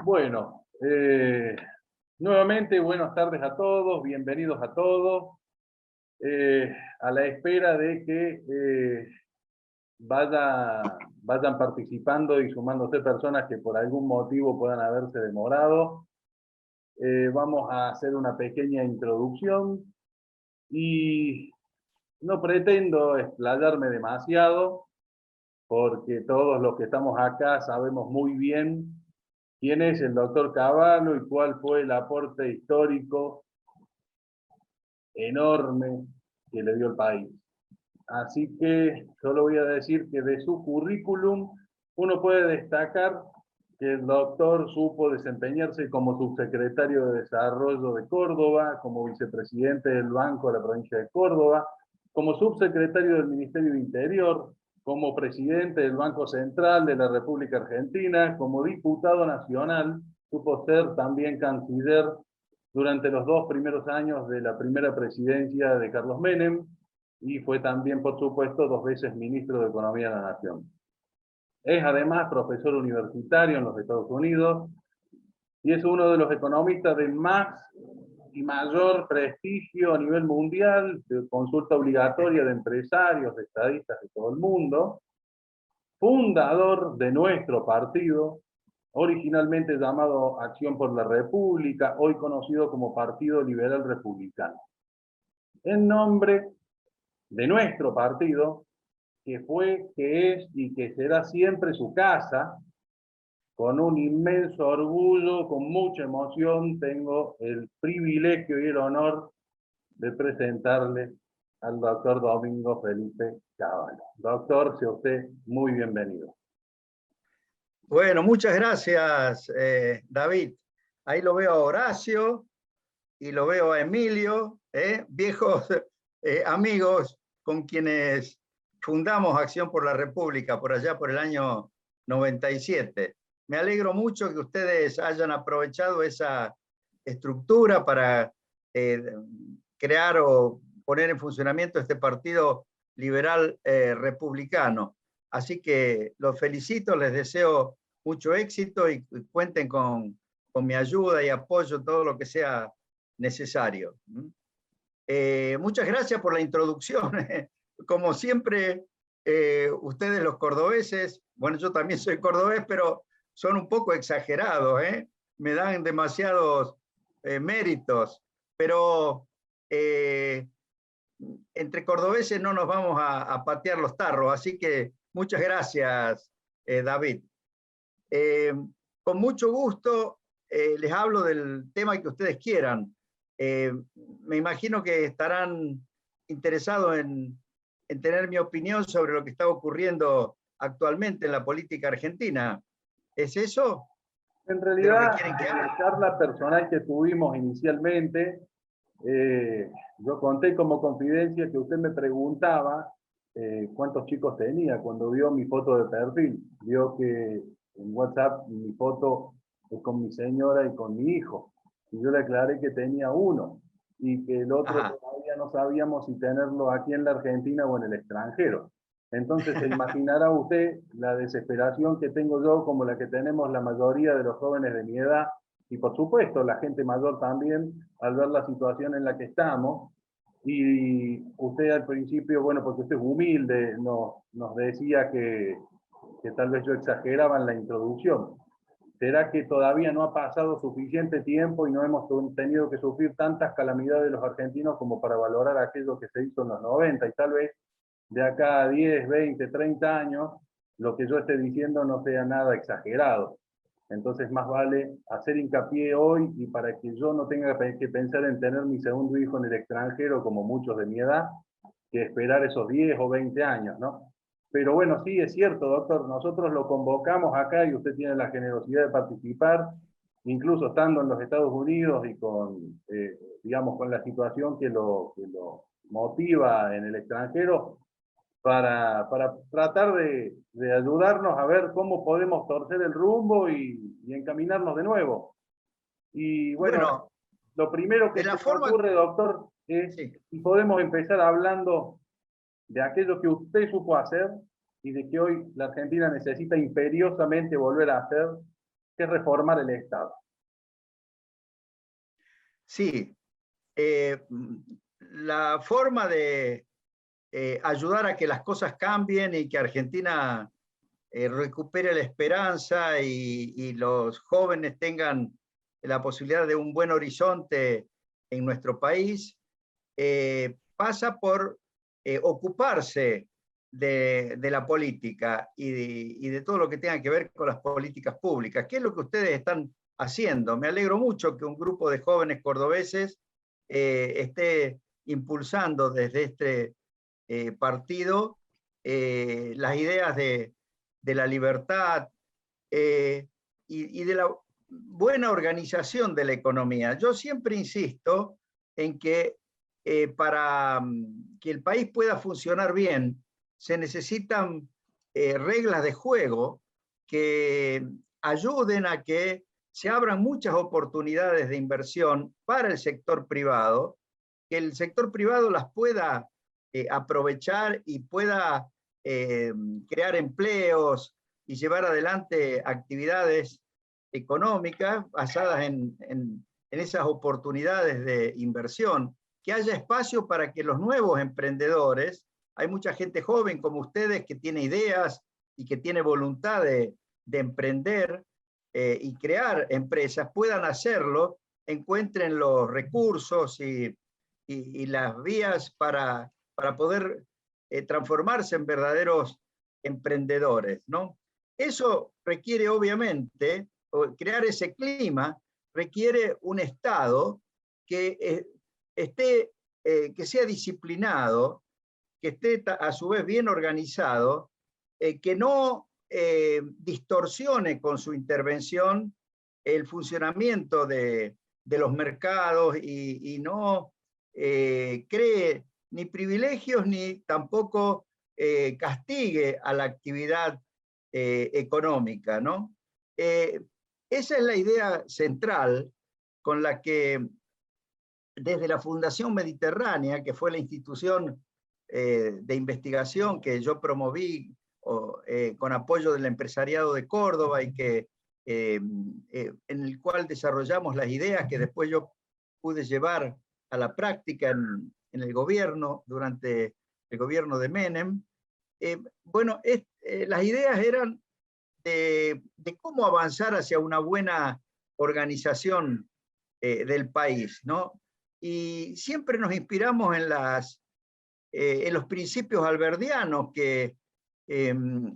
Bueno, nuevamente buenas tardes a todos, bienvenidos a todos, a la espera de que vayan participando y sumándose personas que por algún motivo puedan haberse demorado. Vamos a hacer una pequeña introducción y no pretendo explayarme demasiado, porque todos los que estamos acá sabemos muy bien quién es el doctor Cavallo y cuál fue el aporte histórico enorme que le dio el país. Así que solo voy a decir que de su currículum uno puede destacar que el doctor supo desempeñarse como subsecretario de Desarrollo de Córdoba, como vicepresidente del Banco de la provincia de Córdoba, como subsecretario del Ministerio de Interior, como presidente del Banco Central de la República Argentina, como diputado nacional, supo ser también canciller durante los 2 primeros años de la primera presidencia de Carlos Menem, y fue también, por supuesto, 2 veces ministro de Economía de la Nación. Es además profesor universitario en los Estados Unidos y es uno de los economistas de más y mayor prestigio a nivel mundial, de consulta obligatoria de empresarios, de estadistas de todo el mundo, fundador de nuestro partido, originalmente llamado Acción por la República, hoy conocido como Partido Liberal Republicano. En nombre de nuestro partido, que fue, que es y que será siempre su casa, con un inmenso orgullo, con mucha emoción, tengo el privilegio y el honor de presentarle al doctor Domingo Felipe Cavallo. Doctor, sea usted muy bienvenido. Bueno, muchas gracias, David. Ahí lo veo a Horacio y lo veo a Emilio, viejos amigos con quienes fundamos Acción por la República por allá por el año 97. Me alegro mucho que ustedes hayan aprovechado esa estructura para crear o poner en funcionamiento este partido liberal republicano. Así que los felicito, les deseo mucho éxito y cuenten con mi ayuda y apoyo, todo lo que sea necesario. Muchas gracias por la introducción. Como siempre, ustedes los cordobeses, bueno, yo también soy cordobés, pero son un poco exagerados, me dan demasiados méritos, pero entre cordobeses no nos vamos a patear los tarros, así que muchas gracias, David. Con mucho gusto les hablo del tema que ustedes quieran. Me imagino que estarán interesados en tener mi opinión sobre lo que está ocurriendo actualmente en la política argentina. ¿Es eso? En ¿De lo que realidad, quieren que en hable? la charla personal que tuvimos inicialmente, yo conté como confidencia que usted me preguntaba cuántos chicos tenía cuando vio mi foto de perfil. Vio que en WhatsApp mi foto es con mi señora y con mi hijo. Y yo le aclaré que tenía uno y que el otro todavía no sabíamos si tenerlo aquí en la Argentina o en el extranjero. Entonces se imaginará usted la desesperación que tengo yo, como la que tenemos la mayoría de los jóvenes de mi edad, y por supuesto la gente mayor también, al ver la situación en la que estamos. Y usted al principio, bueno, porque usted es humilde, nos decía que tal vez yo exageraba en la introducción. ¿Será que todavía no ha pasado suficiente tiempo y no hemos tenido que sufrir tantas calamidades los argentinos como para valorar aquello que se hizo en los 90? Y tal vez de acá a 10, 20, 30 años, lo que yo esté diciendo no sea nada exagerado. Entonces más vale hacer hincapié hoy, y para que yo no tenga que pensar en tener mi segundo hijo en el extranjero, como muchos de mi edad, que esperar esos 10 o 20 años, ¿no? Pero bueno, sí, es cierto, doctor, nosotros lo convocamos acá y usted tiene la generosidad de participar, incluso estando en los Estados Unidos y con, digamos, con la situación que lo motiva en el extranjero, para tratar de ayudarnos a ver cómo podemos torcer el rumbo y encaminarnos de nuevo. Y bueno, Bueno, lo primero que de se la me forma... ocurre, doctor, es Sí. si podemos empezar hablando de aquello que usted supo hacer y de que hoy la Argentina necesita imperiosamente volver a hacer, que es reformar el Estado. Sí, la forma de ayudar a que las cosas cambien y que Argentina recupere la esperanza y los jóvenes tengan la posibilidad de un buen horizonte en nuestro país, pasa por ocuparse de la política y de todo lo que tenga que ver con las políticas públicas. ¿Qué es lo que ustedes están haciendo? Me alegro mucho que un grupo de jóvenes cordobeses esté impulsando desde este partido las ideas de la libertad y de la buena organización de la economía. Yo siempre insisto en que para que el país pueda funcionar bien, se necesitan reglas de juego que ayuden a que se abran muchas oportunidades de inversión para el sector privado, que el sector privado las pueda aprovechar y pueda crear empleos y llevar adelante actividades económicas basadas en esas oportunidades de inversión, que haya espacio para que los nuevos emprendedores, hay mucha gente joven como ustedes que tiene ideas y que tiene voluntad de emprender y crear empresas, puedan hacerlo, encuentren los recursos y las vías para poder transformarse en verdaderos emprendedores, ¿no? Eso requiere, obviamente, crear ese clima, requiere un Estado que que sea disciplinado, que esté a su vez bien organizado, que no distorsione con su intervención el funcionamiento de los mercados y no cree ni privilegios ni tampoco castigue a la actividad económica, ¿no? Esa es la idea central con la que desde la Fundación Mediterránea, que fue la institución de investigación que yo promoví con apoyo del empresariado de Córdoba y que, en el cual desarrollamos las ideas que después yo pude llevar a la práctica en el gobierno, durante el gobierno de Menem. Bueno, las ideas eran de cómo avanzar hacia una buena organización del país, ¿no? Y siempre nos inspiramos en los principios alberdianos que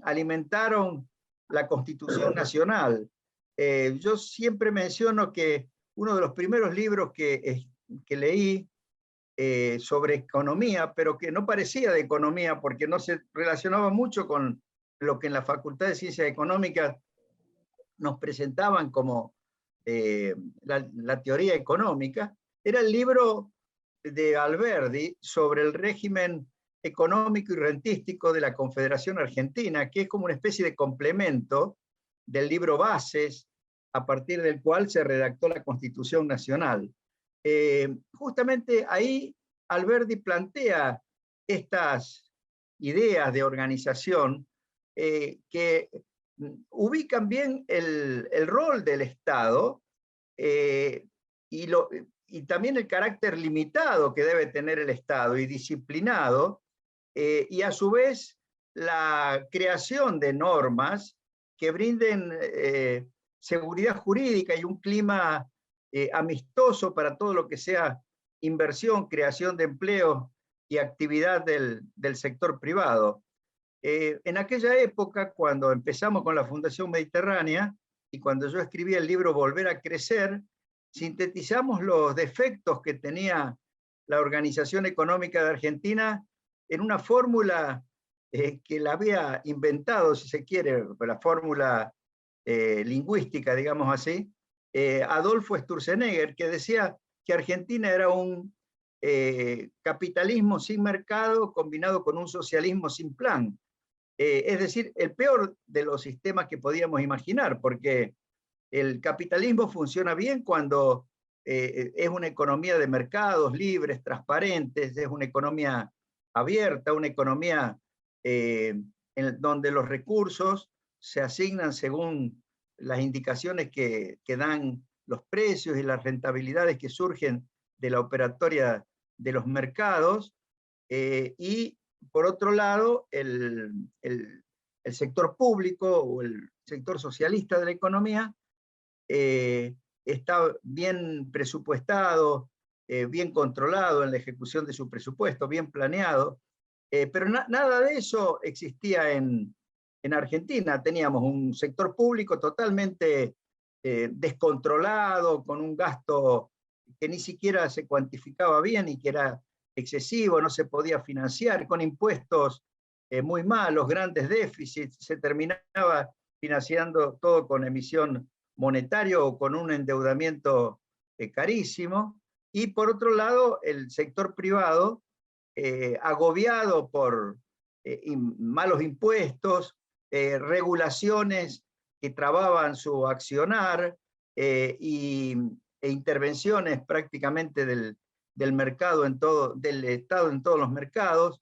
alimentaron la Constitución Nacional. Yo siempre menciono que uno de los primeros libros que leí sobre economía, pero que no parecía de economía porque no se relacionaba mucho con lo que en la Facultad de Ciencias Económicas nos presentaban como la teoría económica, era el libro de Alberdi sobre el régimen económico y rentístico de la Confederación Argentina, que es como una especie de complemento del libro Bases, a partir del cual se redactó la Constitución Nacional. Justamente ahí Alberdi plantea estas ideas de organización que ubican bien el rol del Estado y también el carácter limitado que debe tener el Estado y disciplinado, y a su vez la creación de normas que brinden seguridad jurídica y un clima amistoso para todo lo que sea inversión, creación de empleo y actividad del sector privado. En aquella época, cuando empezamos con la Fundación Mediterránea y cuando yo escribí el libro Volver a Crecer, sintetizamos los defectos que tenía la organización económica de Argentina en una fórmula que la había inventado, si se quiere, la fórmula lingüística, digamos así, Adolfo Sturzenegger, que decía que Argentina era un capitalismo sin mercado combinado con un socialismo sin plan. Es decir, el peor de los sistemas que podíamos imaginar, porque el capitalismo funciona bien cuando es una economía de mercados libres, transparentes, es una economía abierta, una economía donde los recursos se asignan según las indicaciones que dan los precios y las rentabilidades que surgen de la operatoria de los mercados, y por otro lado, el sector público o el sector socialista de la economía está bien presupuestado, bien controlado en la ejecución de su presupuesto, bien planeado, pero nada de eso existía en Argentina. Teníamos un sector público totalmente descontrolado, con un gasto que ni siquiera se cuantificaba bien y que era excesivo, no se podía financiar, con impuestos muy malos, grandes déficits, se terminaba financiando todo con emisión monetaria o con un endeudamiento carísimo. Y por otro lado, el sector privado, agobiado por malos impuestos, regulaciones que trababan su accionar, e intervenciones prácticamente del mercado del Estado en todos los mercados,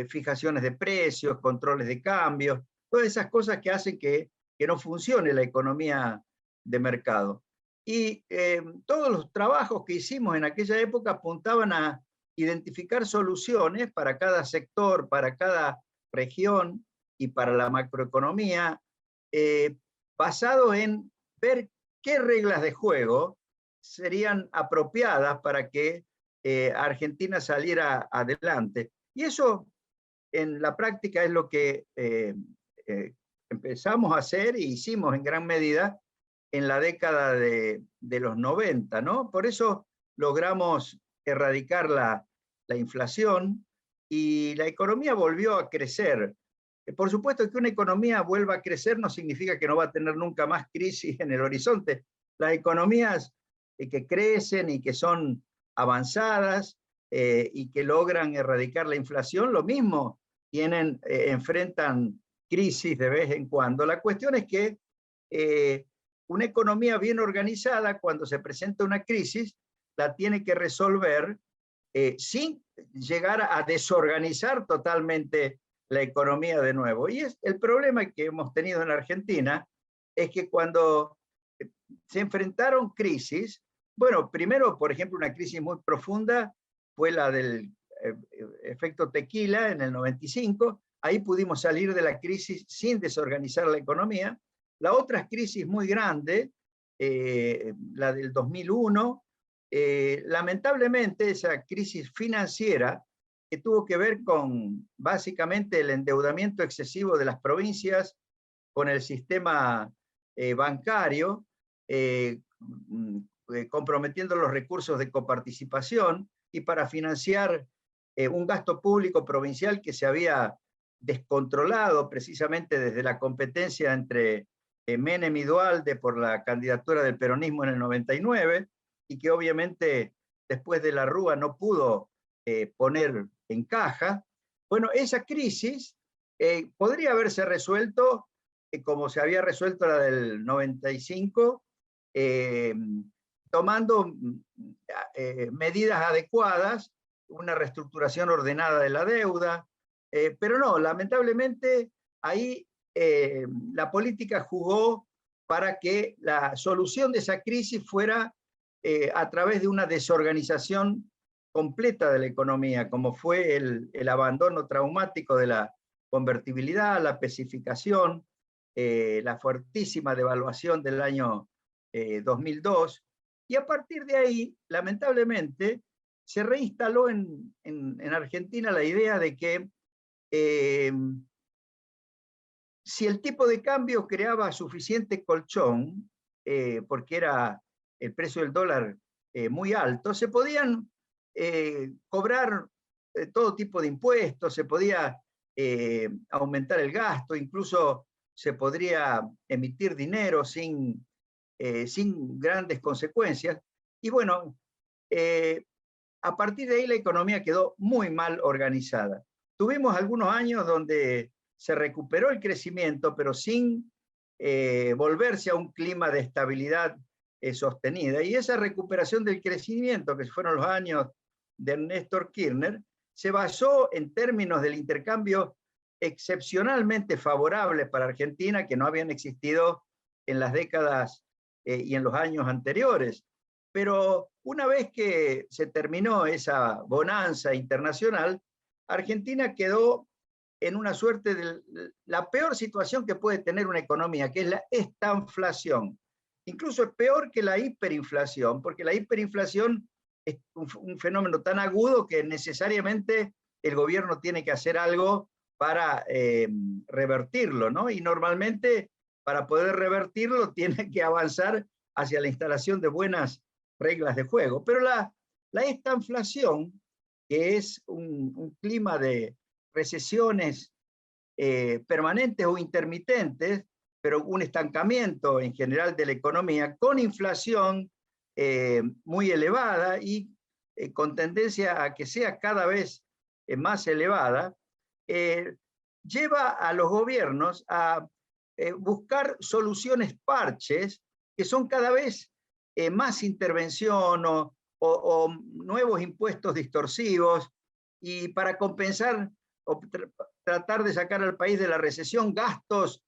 fijaciones de precios, controles de cambios, todas esas cosas que hacen que no funcione la economía de mercado. Y todos los trabajos que hicimos en aquella época apuntaban a identificar soluciones para cada sector, para cada región y para la macroeconomía, basado en ver qué reglas de juego serían apropiadas para que Argentina saliera adelante. Y eso en la práctica es lo que empezamos a hacer e hicimos en gran medida en la década de los 90, ¿no? Por eso logramos erradicar la inflación y la economía volvió a crecer. Por supuesto que una economía vuelva a crecer no significa que no va a tener nunca más crisis en el horizonte. Las economías que crecen y que son avanzadas y que logran erradicar la inflación, lo mismo enfrentan crisis de vez en cuando. La cuestión es que una economía bien organizada, cuando se presenta una crisis, la tiene que resolver sin llegar a desorganizar totalmente la economía de nuevo. Y el problema que hemos tenido en Argentina es que cuando se enfrentaron crisis, bueno, primero, por ejemplo, una crisis muy profunda fue la del efecto tequila en el 95, ahí pudimos salir de la crisis sin desorganizar la economía. La otra crisis muy grande, la del 2001, lamentablemente esa crisis financiera que tuvo que ver con básicamente el endeudamiento excesivo de las provincias con el sistema bancario, comprometiendo los recursos de coparticipación y para financiar un gasto público provincial que se había descontrolado precisamente desde la competencia entre Menem y Duhalde por la candidatura del peronismo en el 99, y que obviamente después de la Rúa no pudo poner en caja. Bueno, esa crisis podría haberse resuelto como se había resuelto la del 95, tomando medidas adecuadas, una reestructuración ordenada de la deuda, pero no, lamentablemente ahí la política jugó para que la solución de esa crisis fuera a través de una desorganización completa de la economía, como fue el abandono traumático de la convertibilidad, la especificación, la fuertísima devaluación del año 2002, y a partir de ahí, lamentablemente, se reinstaló en Argentina la idea de que si el tipo de cambio creaba suficiente colchón, porque era el precio del dólar muy alto, se podían cobrar todo tipo de impuestos, se podía aumentar el gasto, incluso se podría emitir dinero sin grandes consecuencias. Y bueno, a partir de ahí la economía quedó muy mal organizada. Tuvimos algunos años donde se recuperó el crecimiento, pero sin volverse a un clima de estabilidad sostenida. Y esa recuperación del crecimiento, que fueron los años de Néstor Kirchner, se basó en términos del intercambio excepcionalmente favorables para Argentina, que no habían existido en las décadas y en los años anteriores. Pero una vez que se terminó esa bonanza internacional, Argentina quedó en una suerte de la peor situación que puede tener una economía, que es la estanflación. Incluso es peor que la hiperinflación, porque la hiperinflación es un fenómeno tan agudo que necesariamente el gobierno tiene que hacer algo para revertirlo, ¿no? Y normalmente para poder revertirlo tiene que avanzar hacia la instalación de buenas reglas de juego. Pero la estanflación, que es un clima de recesiones permanentes o intermitentes, pero un estancamiento en general de la economía, con inflación muy elevada y con tendencia a que sea cada vez más elevada, lleva a los gobiernos a buscar soluciones parches que son cada vez más intervención o nuevos impuestos distorsivos, y para compensar o tratar de sacar al país de la recesión, gastos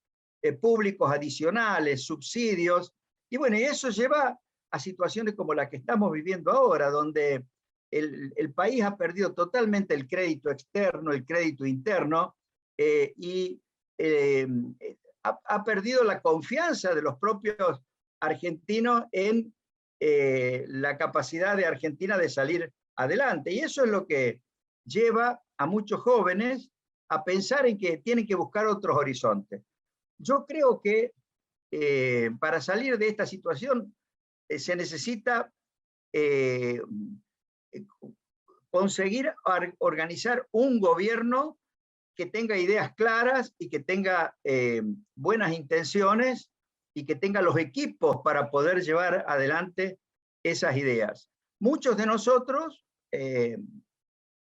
públicos adicionales, subsidios, y bueno, y eso lleva a situaciones como la que estamos viviendo ahora, donde el país ha perdido totalmente el crédito externo, el crédito interno, y ha perdido la confianza de los propios argentinos en la capacidad de Argentina de salir adelante. Y eso es lo que lleva a muchos jóvenes a pensar en que tienen que buscar otros horizontes. Yo creo que para salir de esta situación se necesita conseguir organizar un gobierno que tenga ideas claras y que tenga buenas intenciones y que tenga los equipos para poder llevar adelante esas ideas. Muchos de nosotros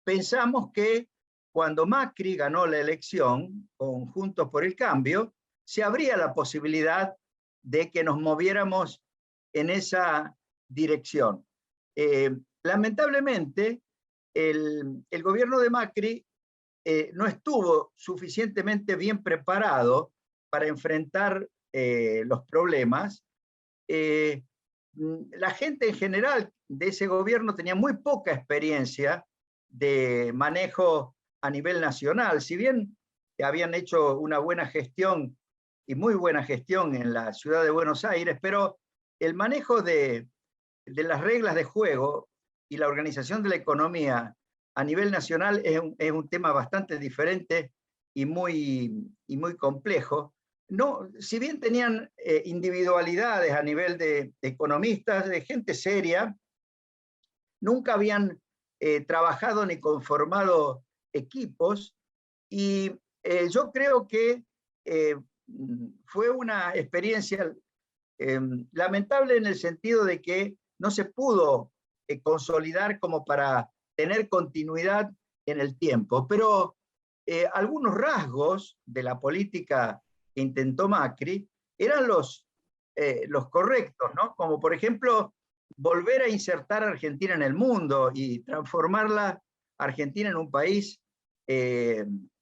pensamos que cuando Macri ganó la elección con Juntos por el Cambio, se abría la posibilidad de que nos moviéramos en esa dirección. Lamentablemente, el gobierno de Macri no estuvo suficientemente bien preparado para enfrentar los problemas. La gente en general de ese gobierno tenía muy poca experiencia de manejo a nivel nacional, si bien habían hecho una buena gestión y muy buena gestión en la ciudad de Buenos Aires, pero el manejo de las reglas de juego y la organización de la economía a nivel nacional es un tema bastante diferente y muy complejo. No, si bien tenían individualidades a nivel de economistas, de gente seria, nunca habían trabajado ni conformado equipos, y yo creo que fue una experiencia lamentable en el sentido de que no se pudo consolidar como para tener continuidad en el tiempo, pero algunos rasgos de la política que intentó Macri eran los correctos, ¿no? Como por ejemplo volver a insertar a Argentina en el mundo y transformarla Argentina en un país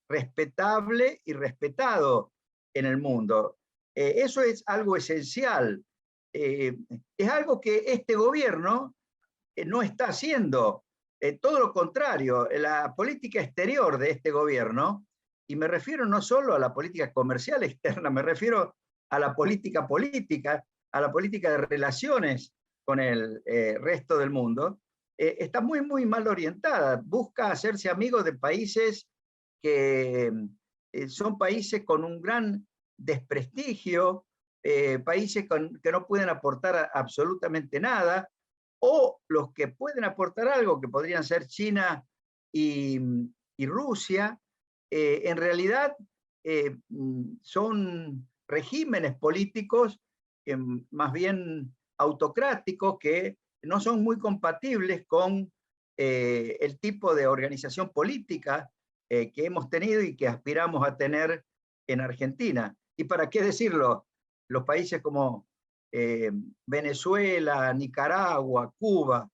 respetable y respetado en el mundo. Eso es algo esencial. Es algo que este gobierno no está haciendo. Todo lo contrario, la política exterior de este gobierno, y me refiero no solo a la política comercial externa, me refiero a la política política, a la política de relaciones con el resto del mundo, está muy mal orientada. Busca hacerse amigo de países que son países con un gran desprestigio, países que no pueden aportar absolutamente nada, o los que pueden aportar algo, que podrían ser China y Rusia, en realidad son regímenes políticos más bien autocráticos, que no son muy compatibles con el tipo de organización política que hemos tenido y que aspiramos a tener en Argentina. Y para qué decirlo, los países como Venezuela, Nicaragua, Cuba,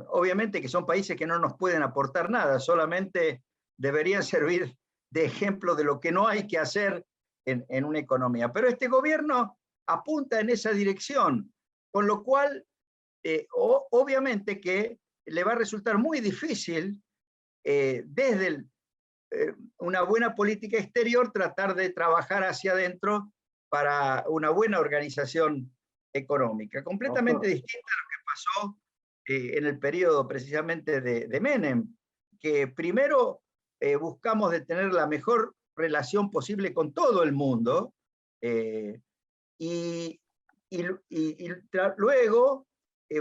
obviamente que son países que no nos pueden aportar nada, solamente deberían servir de ejemplo de lo que no hay que hacer en una economía. Pero este gobierno apunta en esa dirección, con lo cual obviamente que le va a resultar muy difícil desde una buena política exterior tratar de trabajar hacia adentro para una buena organización económica, completamente distinta a lo que pasó en el periodo precisamente de Menem, que primero buscamos de tener la mejor relación posible con todo el mundo, y luego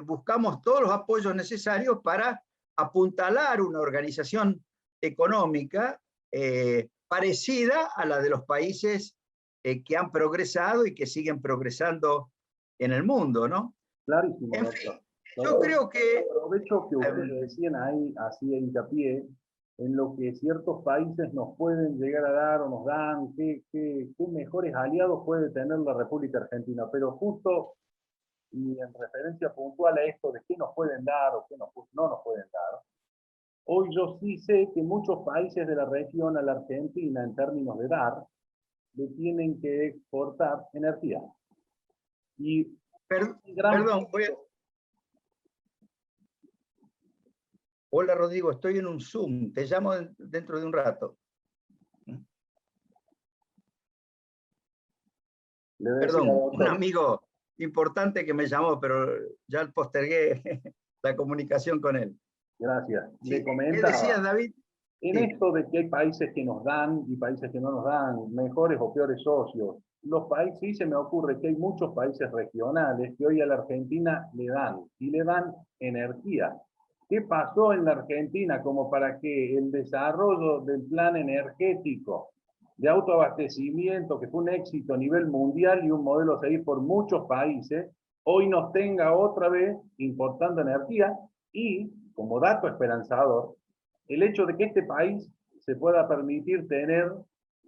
buscamos todos los apoyos necesarios para apuntalar una organización económica parecida a la de los países que han progresado y que siguen progresando en el mundo, ¿no? Clarísimo, En doctor. fin, yo creo que... Aprovecho que ustedes decían ahí, hacía hincapié, en lo que ciertos países nos pueden llegar a dar o nos dan, qué mejores aliados puede tener la República Argentina. Pero justo, y en referencia puntual a esto de qué nos pueden dar o qué no nos pueden dar, hoy yo sí sé que muchos países de la región a la Argentina, en términos de dar, le tienen que exportar energía. Y perdón, Hola Rodrigo, estoy en un Zoom, te llamo dentro de un rato. Perdón, un amigo importante que me llamó, pero ya postergué la comunicación con él. Gracias. Sí, Le comentaba, ¿qué decías, David? En esto de que hay países que nos dan y países que no nos dan, mejores o peores socios, los países, sí se me ocurre que hay muchos países regionales que hoy a la Argentina le dan, y le dan energía. ¿Qué pasó en la Argentina como para que el desarrollo del plan energético de autoabastecimiento, que fue un éxito a nivel mundial y un modelo a seguir por muchos países, hoy nos tenga otra vez importando energía? Y, como dato esperanzador, el hecho de que este país se pueda permitir tener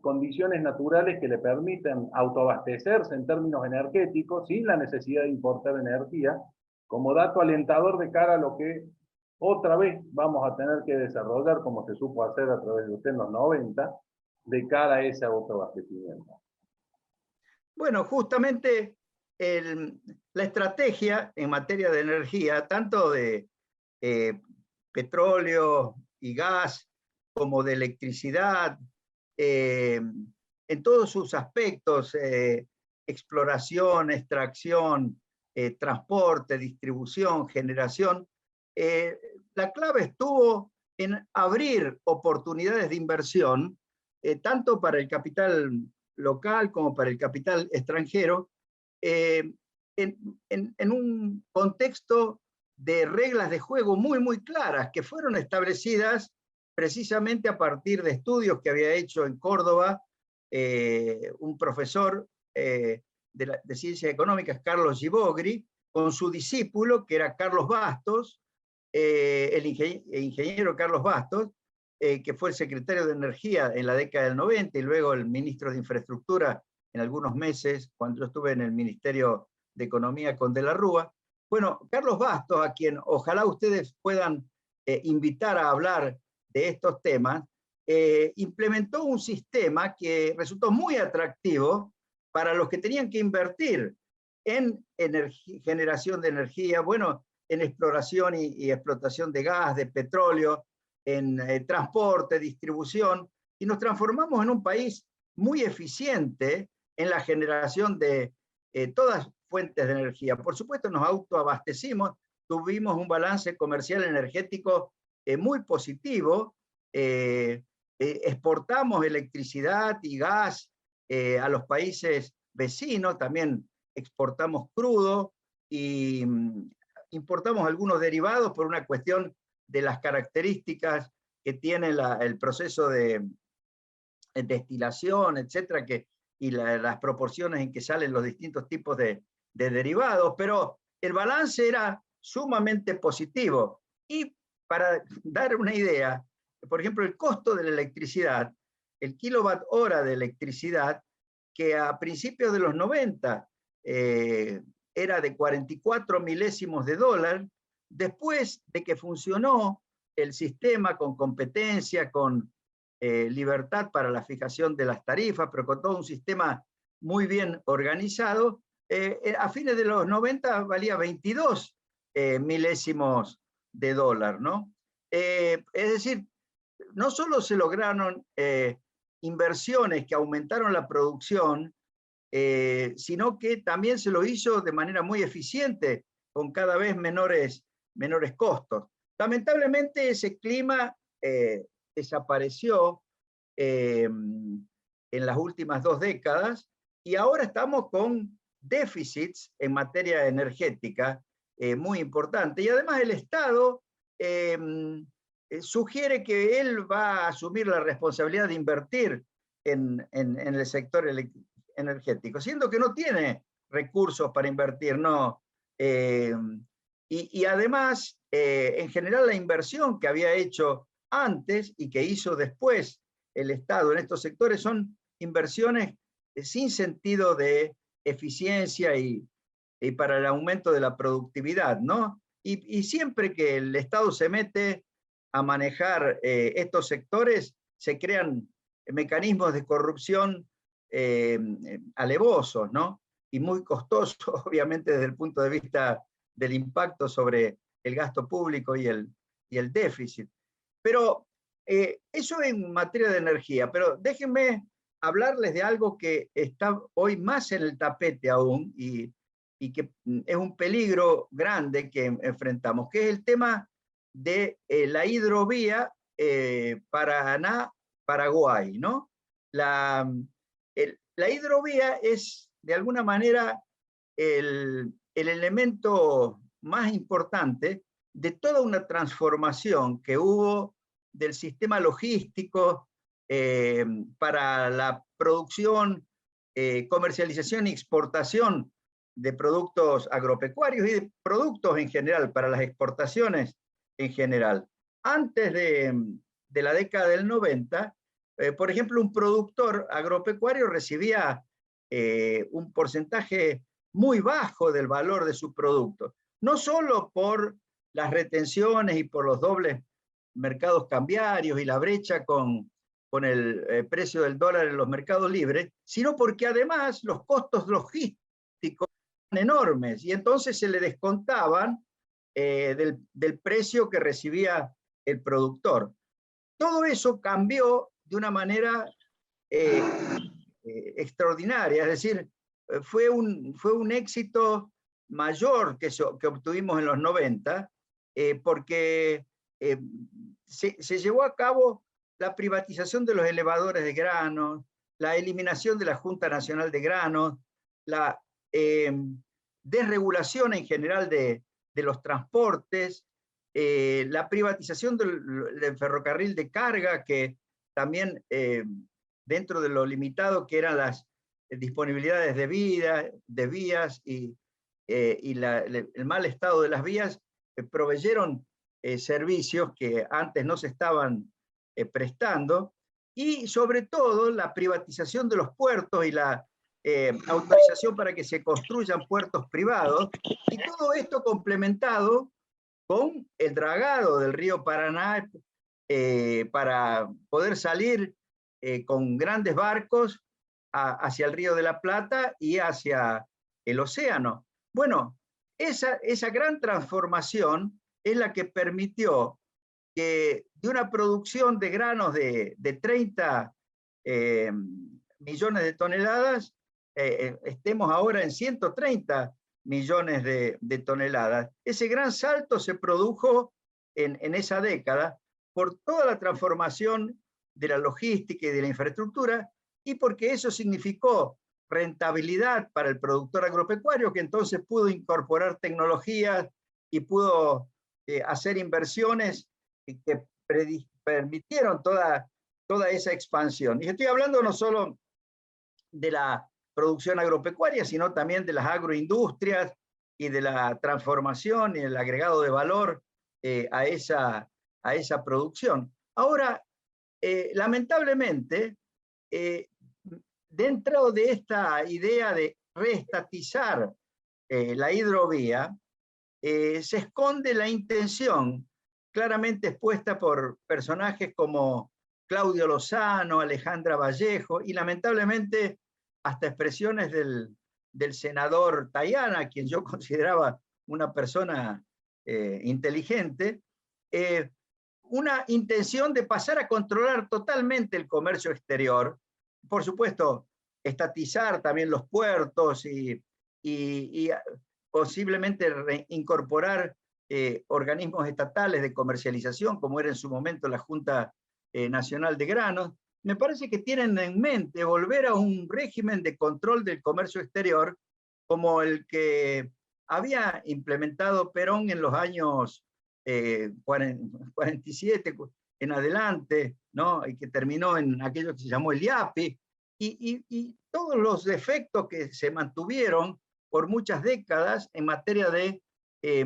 condiciones naturales que le permitan autoabastecerse en términos energéticos sin la necesidad de importar energía, como dato alentador de cara a lo que otra vez vamos a tener que desarrollar, como se supo hacer a través de usted en los 90, de cara a ese autoabastecimiento. Bueno, justamente la estrategia en materia de energía, tanto de petróleo y gas, como de electricidad, en todos sus aspectos, exploración, extracción, transporte, distribución, generación, la clave estuvo en abrir oportunidades de inversión, tanto para el capital local como para el capital extranjero, en un contexto de reglas de juego muy claras que fueron establecidas precisamente a partir de estudios que había hecho en Córdoba un profesor de Ciencias Económicas, Carlos Gibogri, con su discípulo, que era Carlos Bastos, el ingeniero Carlos Bastos, que fue el secretario de Energía en la década del 90 y luego el ministro de Infraestructura en algunos meses, cuando yo estuve en el Ministerio de Economía con De la Rúa. Bueno, Carlos Bastos, a quien ojalá ustedes puedan invitar a hablar de estos temas, implementó un sistema que resultó muy atractivo para los que tenían que invertir en generación de energía, bueno, en exploración y explotación de gas, de petróleo, en transporte, distribución, y nos transformamos en un país muy eficiente en la generación de todas fuentes de energía. Por supuesto, nos autoabastecimos, tuvimos un balance comercial energético muy positivo, exportamos electricidad y gas a los países vecinos, también exportamos crudo y importamos algunos derivados por una cuestión de las características que tiene el proceso de destilación, etcétera, y las proporciones en que salen los distintos tipos de derivados, pero el balance era sumamente positivo. Y para dar una idea, por ejemplo, el costo de la electricidad, el kilowatt hora de electricidad, que a principios de los 90 era de 44 milésimos de dólar, después de que funcionó el sistema con competencia, con libertad para la fijación de las tarifas, pero con todo un sistema muy bien organizado. A fines de los 90 valía 22 milésimos de dólar, ¿no? Es decir, no solo se lograron inversiones que aumentaron la producción, sino que también se lo hizo de manera muy eficiente, con cada vez menores costos. Lamentablemente ese clima desapareció en las últimas 2 décadas y ahora estamos con déficits en materia energética muy importantes. Y además el Estado sugiere que él va a asumir la responsabilidad de invertir en el sector energético, siendo que no tiene recursos para invertir, no. Y además, en general, la inversión que había hecho antes y que hizo después el Estado en estos sectores son inversiones sin sentido de eficiencia y para el aumento de la productividad, ¿no? Y siempre que el Estado se mete a manejar estos sectores, se crean mecanismos de corrupción alevosos, ¿no? Y muy costosos, obviamente, desde el punto de vista del impacto sobre el gasto público y el déficit. Pero eso en materia de energía, pero déjenme hablarles de algo que está hoy más en el tapete aún y que es un peligro grande que enfrentamos, que es el tema de la hidrovía Paraná-Paraguay, ¿no? La hidrovía es, de alguna manera, el elemento más importante de toda una transformación que hubo del sistema logístico para la producción, comercialización y exportación de productos agropecuarios y de productos en general, para las exportaciones en general. Antes de la década del 90, por ejemplo, un productor agropecuario recibía un porcentaje muy bajo del valor de su producto, no solo por las retenciones y por los dobles mercados cambiarios y la brecha con el precio del dólar en los mercados libres, sino porque además los costos logísticos eran enormes y entonces se le descontaban del precio que recibía el productor. Todo eso cambió de una manera extraordinaria, es decir, fue un éxito mayor que obtuvimos en los 90, porque se llevó a cabo la privatización de los elevadores de granos, la eliminación de la Junta Nacional de Granos, la desregulación en general de los transportes, la privatización del ferrocarril de carga, que también dentro de lo limitado que eran las disponibilidades de vías y el mal estado de las vías, proveyeron servicios que antes no se estaban prestando, y sobre todo la privatización de los puertos y la autorización para que se construyan puertos privados, y todo esto complementado con el dragado del río Paraná para poder salir con grandes barcos hacia el Río de la Plata y hacia el océano. Bueno, esa gran transformación es la que permitió que de una producción de granos de 30 millones de toneladas, estemos ahora en 130 millones de toneladas. Ese gran salto se produjo en esa década por toda la transformación de la logística y de la infraestructura, y porque eso significó rentabilidad para el productor agropecuario, que entonces pudo incorporar tecnologías y pudo hacer inversiones que permitieron toda esa expansión. Y estoy hablando no solo de la producción agropecuaria, sino también de las agroindustrias y de la transformación y el agregado de valor a esa producción. Ahora, lamentablemente, dentro de esta idea de reestatizar la hidrovía, se esconde la intención claramente expuesta por personajes como Claudio Lozano, Alejandra Vallejo y lamentablemente hasta expresiones del senador Tayana, a quien yo consideraba una persona inteligente, una intención de pasar a controlar totalmente el comercio exterior, por supuesto, estatizar también los puertos y posiblemente incorporar organismos estatales de comercialización, como era en su momento la Junta Nacional de Granos. Me parece que tienen en mente volver a un régimen de control del comercio exterior como el que había implementado Perón en los años 47 en adelante, ¿no? Y que terminó en aquello que se llamó el IAPI, y todos los defectos que se mantuvieron por muchas décadas en materia de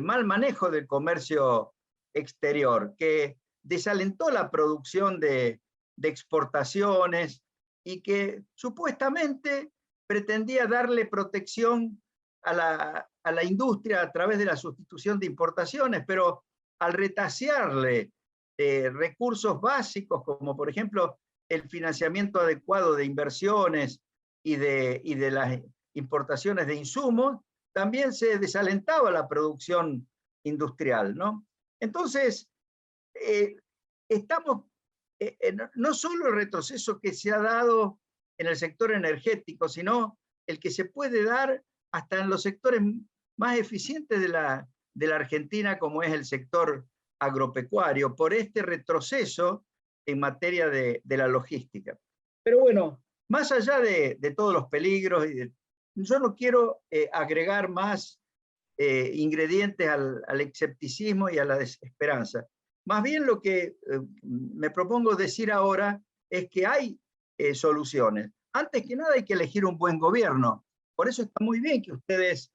mal manejo del comercio exterior, que desalentó la producción de exportaciones y que supuestamente pretendía darle protección a la industria a través de la sustitución de importaciones, pero al retasearle recursos básicos, como por ejemplo el financiamiento adecuado de inversiones y de las importaciones de insumos, también se desalentaba la producción industrial, ¿no? Entonces, estamos, no solo el retroceso que se ha dado en el sector energético, sino el que se puede dar hasta en los sectores más eficientes de la Argentina, como es el sector agropecuario, por este retroceso en materia de la logística. Pero bueno, más allá de todos los peligros, yo no quiero agregar más ingredientes al escepticismo y a la desesperanza. Más bien lo que me propongo decir ahora es que hay soluciones. Antes que nada hay que elegir un buen gobierno. Por eso está muy bien que ustedes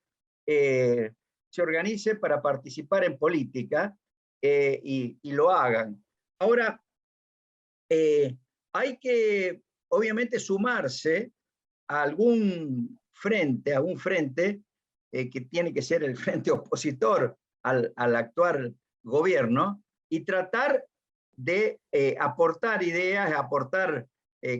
se organicen para participar en política y lo hagan. Ahora, hay que obviamente sumarse a algún frente que tiene que ser el frente opositor al actual gobierno, y tratar de aportar ideas, aportar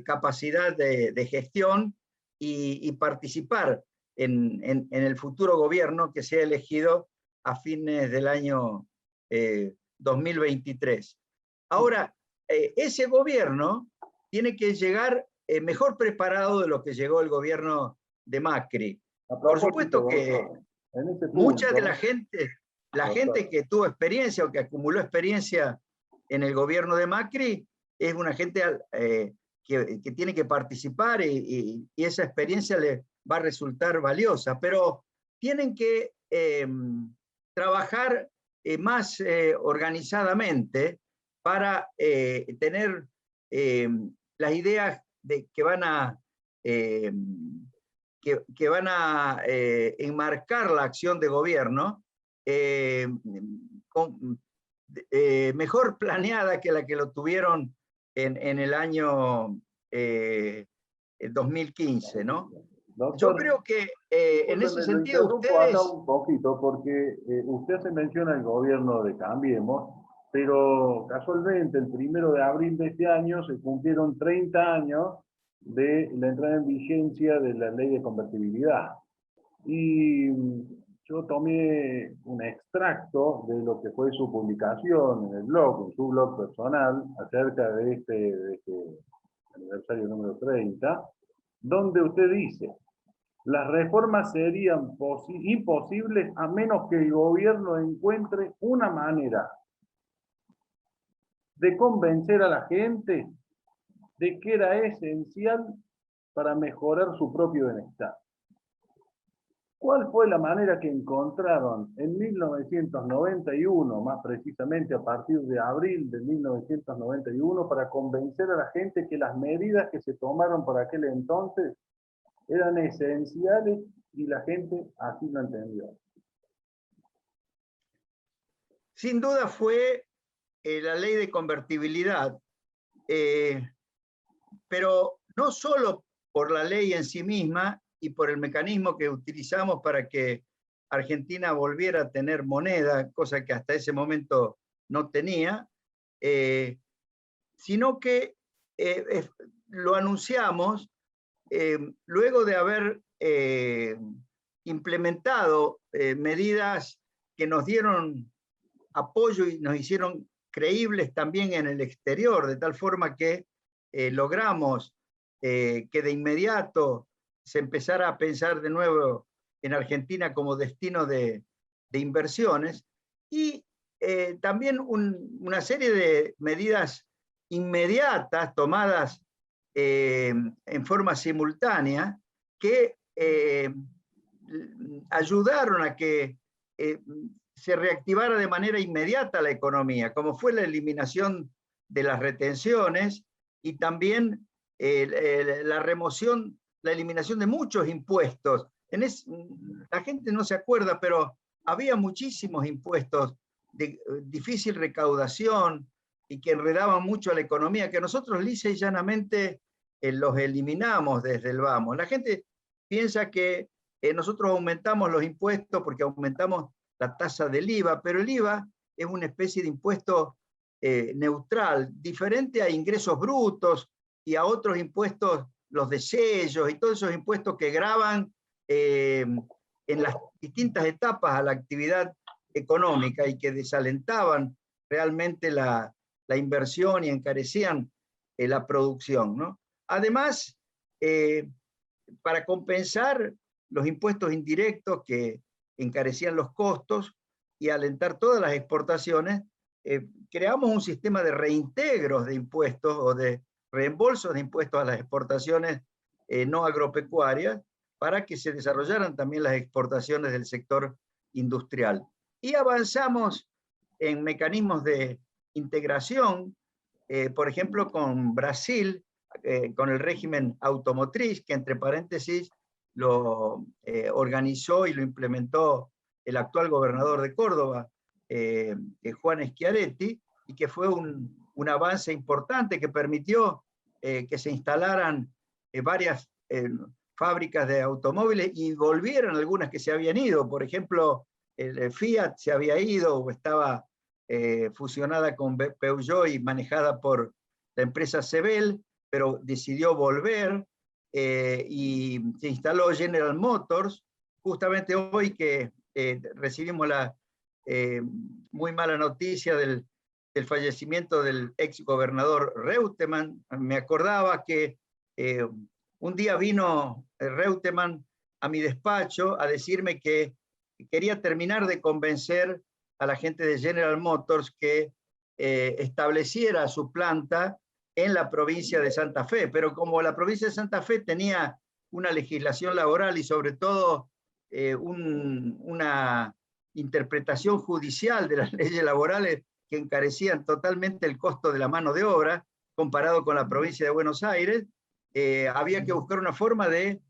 capacidad de gestión y participar en el futuro gobierno que sea elegido a fines del año 2023. Ahora, ese gobierno tiene que llegar mejor preparado de lo que llegó el gobierno de Macri. Por supuesto que mucha de la gente que tuvo experiencia o que acumuló experiencia en el gobierno de Macri es una gente que tiene que participar y esa experiencia le va a resultar valiosa, pero tienen que trabajar más organizadamente para tener las ideas que van a enmarcar la acción de gobierno mejor planeada que la que lo tuvieron en el año 2015, ¿no? Doctor, yo creo que en ese sentido ustedes... Acá un poquito, porque usted se menciona el gobierno de Cambiemos, pero casualmente el 1 de abril de este año se cumplieron 30 años de la entrada en vigencia de la ley de convertibilidad. Y yo tomé un extracto de lo que fue su publicación en el blog, en su blog personal, acerca de este aniversario número 30, donde usted dice: las reformas serían imposibles a menos que el gobierno encuentre una manera de convencer a la gente de que era esencial para mejorar su propio bienestar. ¿Cuál fue la manera que encontraron en 1991, más precisamente a partir de abril de 1991, para convencer a la gente que las medidas que se tomaron por aquel entonces eran esenciales y la gente así lo entendió? Sin duda fue la ley de convertibilidad, pero no solo por la ley en sí misma y por el mecanismo que utilizamos para que Argentina volviera a tener moneda, cosa que hasta ese momento no tenía, sino que lo anunciamos luego de haber implementado medidas que nos dieron apoyo y nos hicieron creíbles también en el exterior, de tal forma que logramos que de inmediato se empezara a pensar de nuevo en Argentina como destino de inversiones, y también una serie de medidas inmediatas tomadas en forma simultánea que ayudaron a que se reactivara de manera inmediata la economía, como fue la eliminación de las retenciones y también la remoción, la eliminación de muchos impuestos. La gente no se acuerda, pero había muchísimos impuestos de difícil recaudación y que enredaban mucho a la economía, que nosotros lisa y llanamente los eliminamos desde el vamos. La gente piensa que nosotros aumentamos los impuestos porque aumentamos la tasa del IVA, pero el IVA es una especie de impuesto neutral, diferente a ingresos brutos y a otros impuestos, los de sellos y todos esos impuestos que gravan en las distintas etapas a la actividad económica y que desalentaban realmente la inversión y encarecían la producción, ¿no? Además, para compensar los impuestos indirectos que encarecían los costos y alentar todas las exportaciones, creamos un sistema de reintegros de impuestos o de reembolsos de impuestos a las exportaciones no agropecuarias para que se desarrollaran también las exportaciones del sector industrial. Y avanzamos en mecanismos de integración, por ejemplo, con Brasil, con el régimen automotriz, que entre paréntesis lo organizó y lo implementó el actual gobernador de Córdoba, Juan Schiaretti, y que fue un avance importante que permitió que se instalaran varias fábricas de automóviles y volvieron algunas que se habían ido. Por ejemplo, el Fiat se había ido o estaba fusionada con Peugeot y manejada por la empresa Sebel, pero decidió volver y se instaló General Motors. Justamente hoy que recibimos la muy mala noticia del fallecimiento del ex gobernador Reutemann, me acordaba que un día vino Reutemann a mi despacho a decirme que quería terminar de convencer a la gente de General Motors que estableciera su planta en la provincia de Santa Fe, pero como la provincia de Santa Fe tenía una legislación laboral y sobre todo una interpretación judicial de las leyes laborales que encarecían totalmente el costo de la mano de obra comparado con la provincia de Buenos Aires, había que buscar una forma de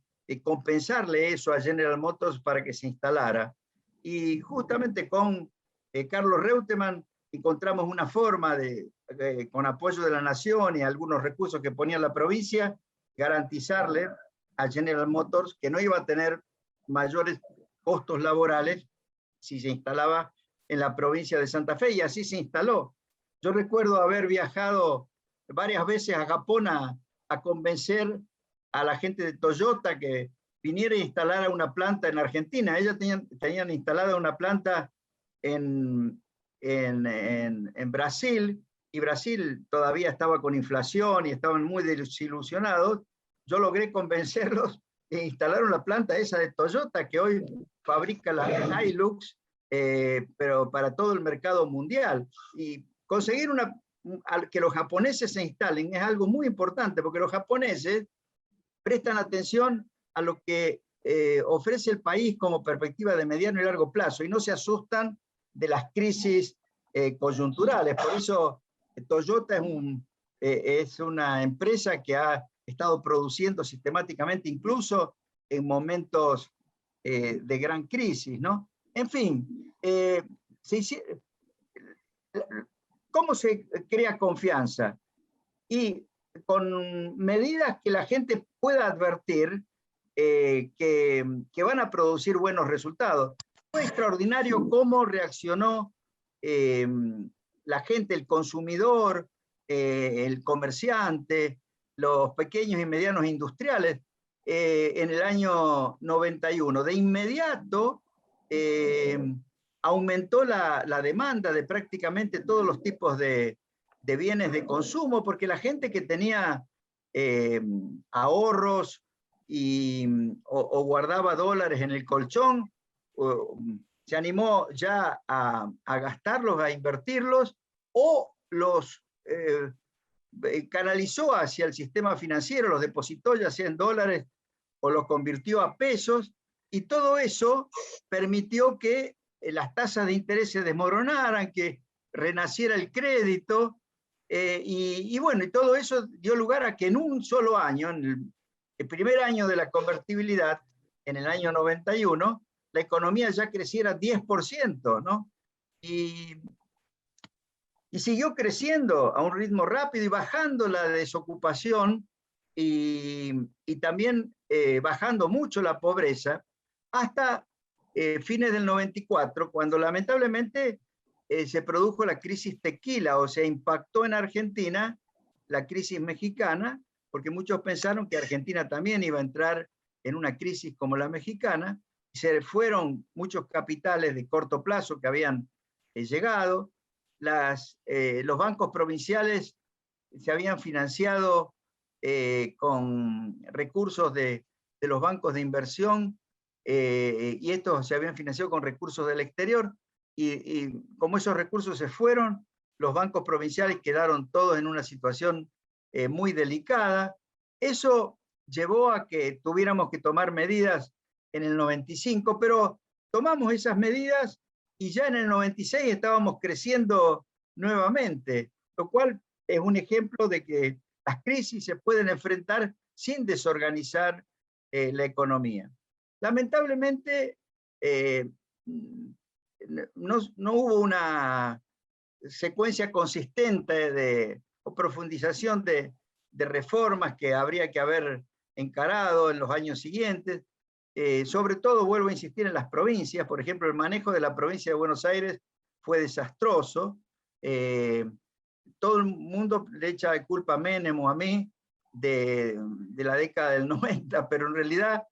compensarle eso a General Motors para que se instalara. Y justamente con Carlos Reutemann encontramos una forma de, con apoyo de la nación y algunos recursos que ponía la provincia, garantizarle a General Motors que no iba a tener mayores costos laborales si se instalaba en la provincia de Santa Fe, y así se instaló. Yo recuerdo haber viajado varias veces a Japón a convencer a la gente de Toyota que viniera a instalar una planta en Argentina. Ellos tenían instalada una planta en Brasil, y Brasil todavía estaba con inflación y estaban muy desilusionados. Yo logré convencerlos e instalaron la planta esa de Toyota que hoy fabrica la Hilux, pero para todo el mercado mundial. Y conseguir que los japoneses se instalen es algo muy importante, porque los japoneses prestan atención a lo que ofrece el país como perspectiva de mediano y largo plazo y no se asustan de las crisis coyunturales. Por eso Toyota es una empresa que ha estado produciendo sistemáticamente, incluso en momentos de gran crisis, ¿no? En fin, ¿cómo se crea confianza? Y con medidas que la gente pueda advertir que van a producir buenos resultados. Fue extraordinario cómo reaccionó la gente, el consumidor, el comerciante, los pequeños y medianos industriales, en el año 91. De inmediato aumentó la demanda de prácticamente todos los tipos de bienes de consumo, porque la gente que tenía ahorros o guardaba dólares en el colchón, se animó ya a gastarlos, a invertirlos, o los canalizó hacia el sistema financiero, los depositó ya sea en dólares o los convirtió a pesos, y todo eso permitió que las tasas de interés se desmoronaran, que renaciera el crédito, y bueno, y todo eso dio lugar a que en un solo año, en el primer año de la convertibilidad, en el año 91, la economía ya creciera 10%, ¿no? Y siguió creciendo a un ritmo rápido y bajando la desocupación y también bajando mucho la pobreza hasta fines del 94, cuando lamentablemente se produjo la crisis tequila, o sea, impactó en Argentina la crisis mexicana, porque muchos pensaron que Argentina también iba a entrar en una crisis como la mexicana, y se fueron muchos capitales de corto plazo que habían llegado. Los bancos provinciales se habían financiado con recursos de los bancos de inversión, y estos se habían financiado con recursos del exterior, y como esos recursos se fueron, los bancos provinciales quedaron todos en una situación muy delicada. Eso llevó a que tuviéramos que tomar medidas en el 95, pero tomamos esas medidas y ya en el 96 estábamos creciendo nuevamente, lo cual es un ejemplo de que las crisis se pueden enfrentar sin desorganizar la economía. Lamentablemente, no hubo una secuencia consistente o profundización de reformas que habría que haber encarado en los años siguientes. Sobre todo, vuelvo a insistir en las provincias. Por ejemplo, el manejo de la provincia de Buenos Aires fue desastroso. Todo el mundo le echa de culpa a Menem o a mí de la década del 90, pero en realidad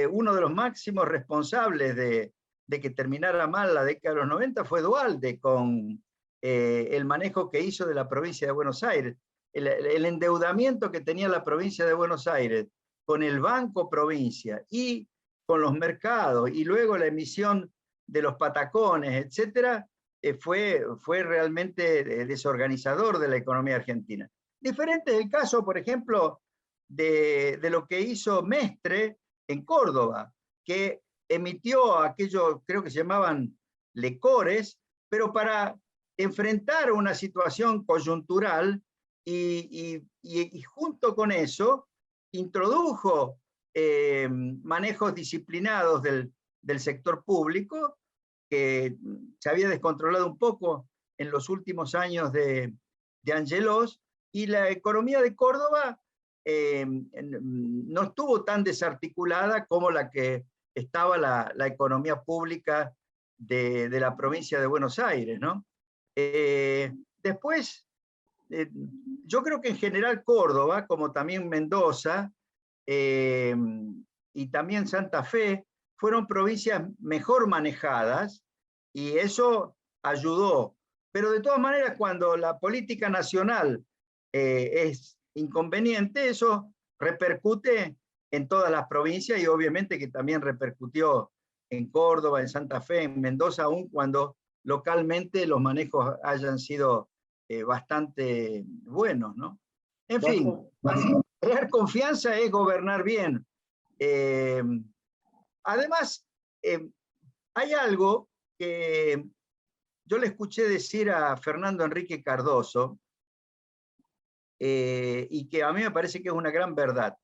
uno de los máximos responsables de que terminara mal la década de los 90 fue Duhalde, con el manejo que hizo de la provincia de Buenos Aires. El endeudamiento que tenía la provincia de Buenos Aires con el Banco Provincia y con los mercados, y luego la emisión de los patacones, etcétera, fue realmente desorganizador de la economía argentina. Diferente es el caso, por ejemplo, de lo que hizo Mestre en Córdoba, que emitió aquello, creo que se llamaban lecores, pero para enfrentar una situación coyuntural, y junto con eso introdujo manejos disciplinados del sector público, que se había descontrolado un poco en los últimos años de Angelos, y la economía de Córdoba no estuvo tan desarticulada como la que estaba la economía pública de la provincia de Buenos Aires, ¿no? Después, yo creo que en general Córdoba, como también Mendoza y también Santa Fe, fueron provincias mejor manejadas, y eso ayudó. Pero de todas maneras, cuando la política nacional es inconveniente, eso repercute en todas las provincias, y obviamente que también repercutió en Córdoba, en Santa Fe, en Mendoza, aun cuando localmente los manejos hayan sido bastante buenos, ¿no? En fin, crear confianza es gobernar bien. Además, hay algo que yo le escuché decir a Fernando Enrique Cardoso, y que a mí me parece que es una gran verdad.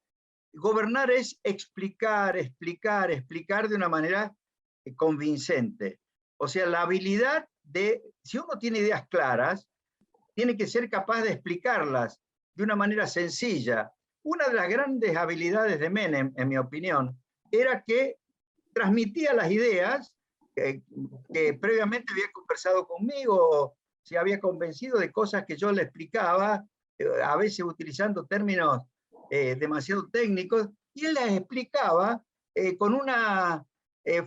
Gobernar es explicar, explicar, explicar de una manera convincente. O sea, la habilidad si uno tiene ideas claras, tiene que ser capaz de explicarlas de una manera sencilla. Una de las grandes habilidades de Menem, en mi opinión, era que transmitía las ideas que previamente había conversado conmigo, o se había convencido de cosas que yo le explicaba a veces utilizando términos demasiado técnicos, y él las explicaba con una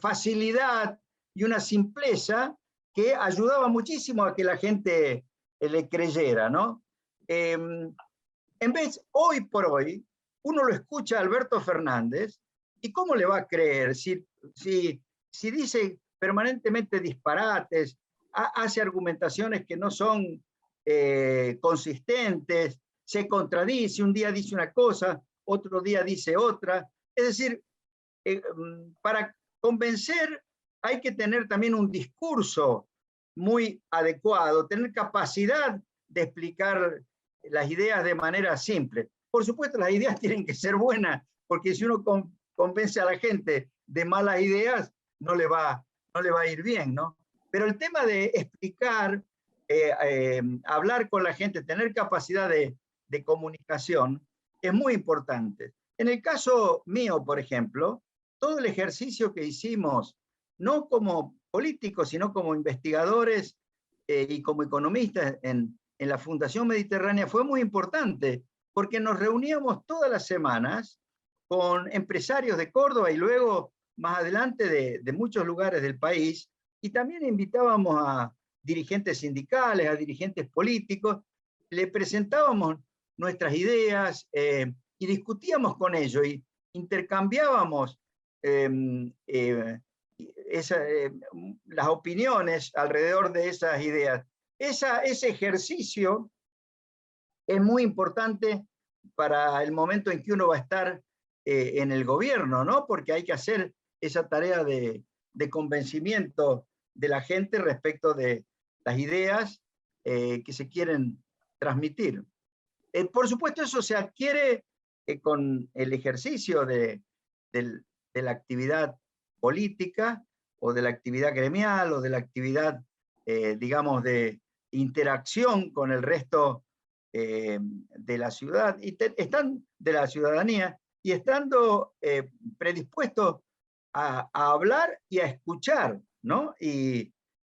facilidad y una simpleza que ayudaba muchísimo a que la gente le creyera, ¿no? En vez, hoy por hoy, uno lo escucha a Alberto Fernández, ¿y cómo le va a creer si dice permanentemente disparates, hace argumentaciones que no son consistentes, se contradice, un día dice una cosa, otro día dice otra? Es decir, para convencer hay que tener también un discurso muy adecuado, tener capacidad de explicar las ideas de manera simple. Por supuesto, las ideas tienen que ser buenas, porque si uno convence a la gente de malas ideas, no le va a ir bien, ¿no? Pero el tema de explicar, hablar con la gente, tener capacidad de comunicación, es muy importante. En el caso mío, por ejemplo, todo el ejercicio que hicimos, no como políticos, sino como investigadores y como economistas en la Fundación Mediterránea, fue muy importante, porque nos reuníamos todas las semanas con empresarios de Córdoba y luego más adelante de muchos lugares del país, y también invitábamos a dirigentes sindicales, a dirigentes políticos, le presentábamos nuestras ideas y discutíamos con ellos y intercambiábamos las opiniones alrededor de esas ideas. Ese ejercicio es muy importante para el momento en que uno va a estar en el gobierno, ¿no? Porque hay que hacer esa tarea de convencimiento de la gente respecto de las ideas que se quieren transmitir. Por supuesto, eso se adquiere con el ejercicio de la actividad política o de la actividad gremial o de la actividad, digamos, de interacción con el resto de la ciudad, están de la ciudadanía, y estando predispuestos a hablar y a escuchar, ¿no? Y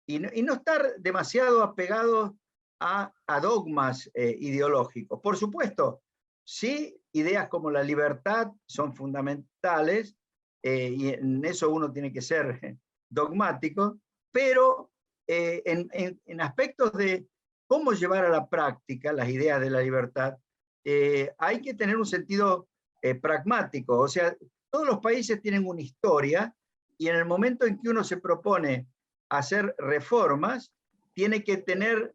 no estar demasiado apegados a dogmas ideológicos. Por supuesto, sí, ideas como la libertad son fundamentales, y en eso uno tiene que ser dogmático, pero en aspectos de cómo llevar a la práctica las ideas de la libertad, hay que tener un sentido pragmático. O sea, todos los países tienen una historia, y en el momento en que uno se propone hacer reformas, tiene que tener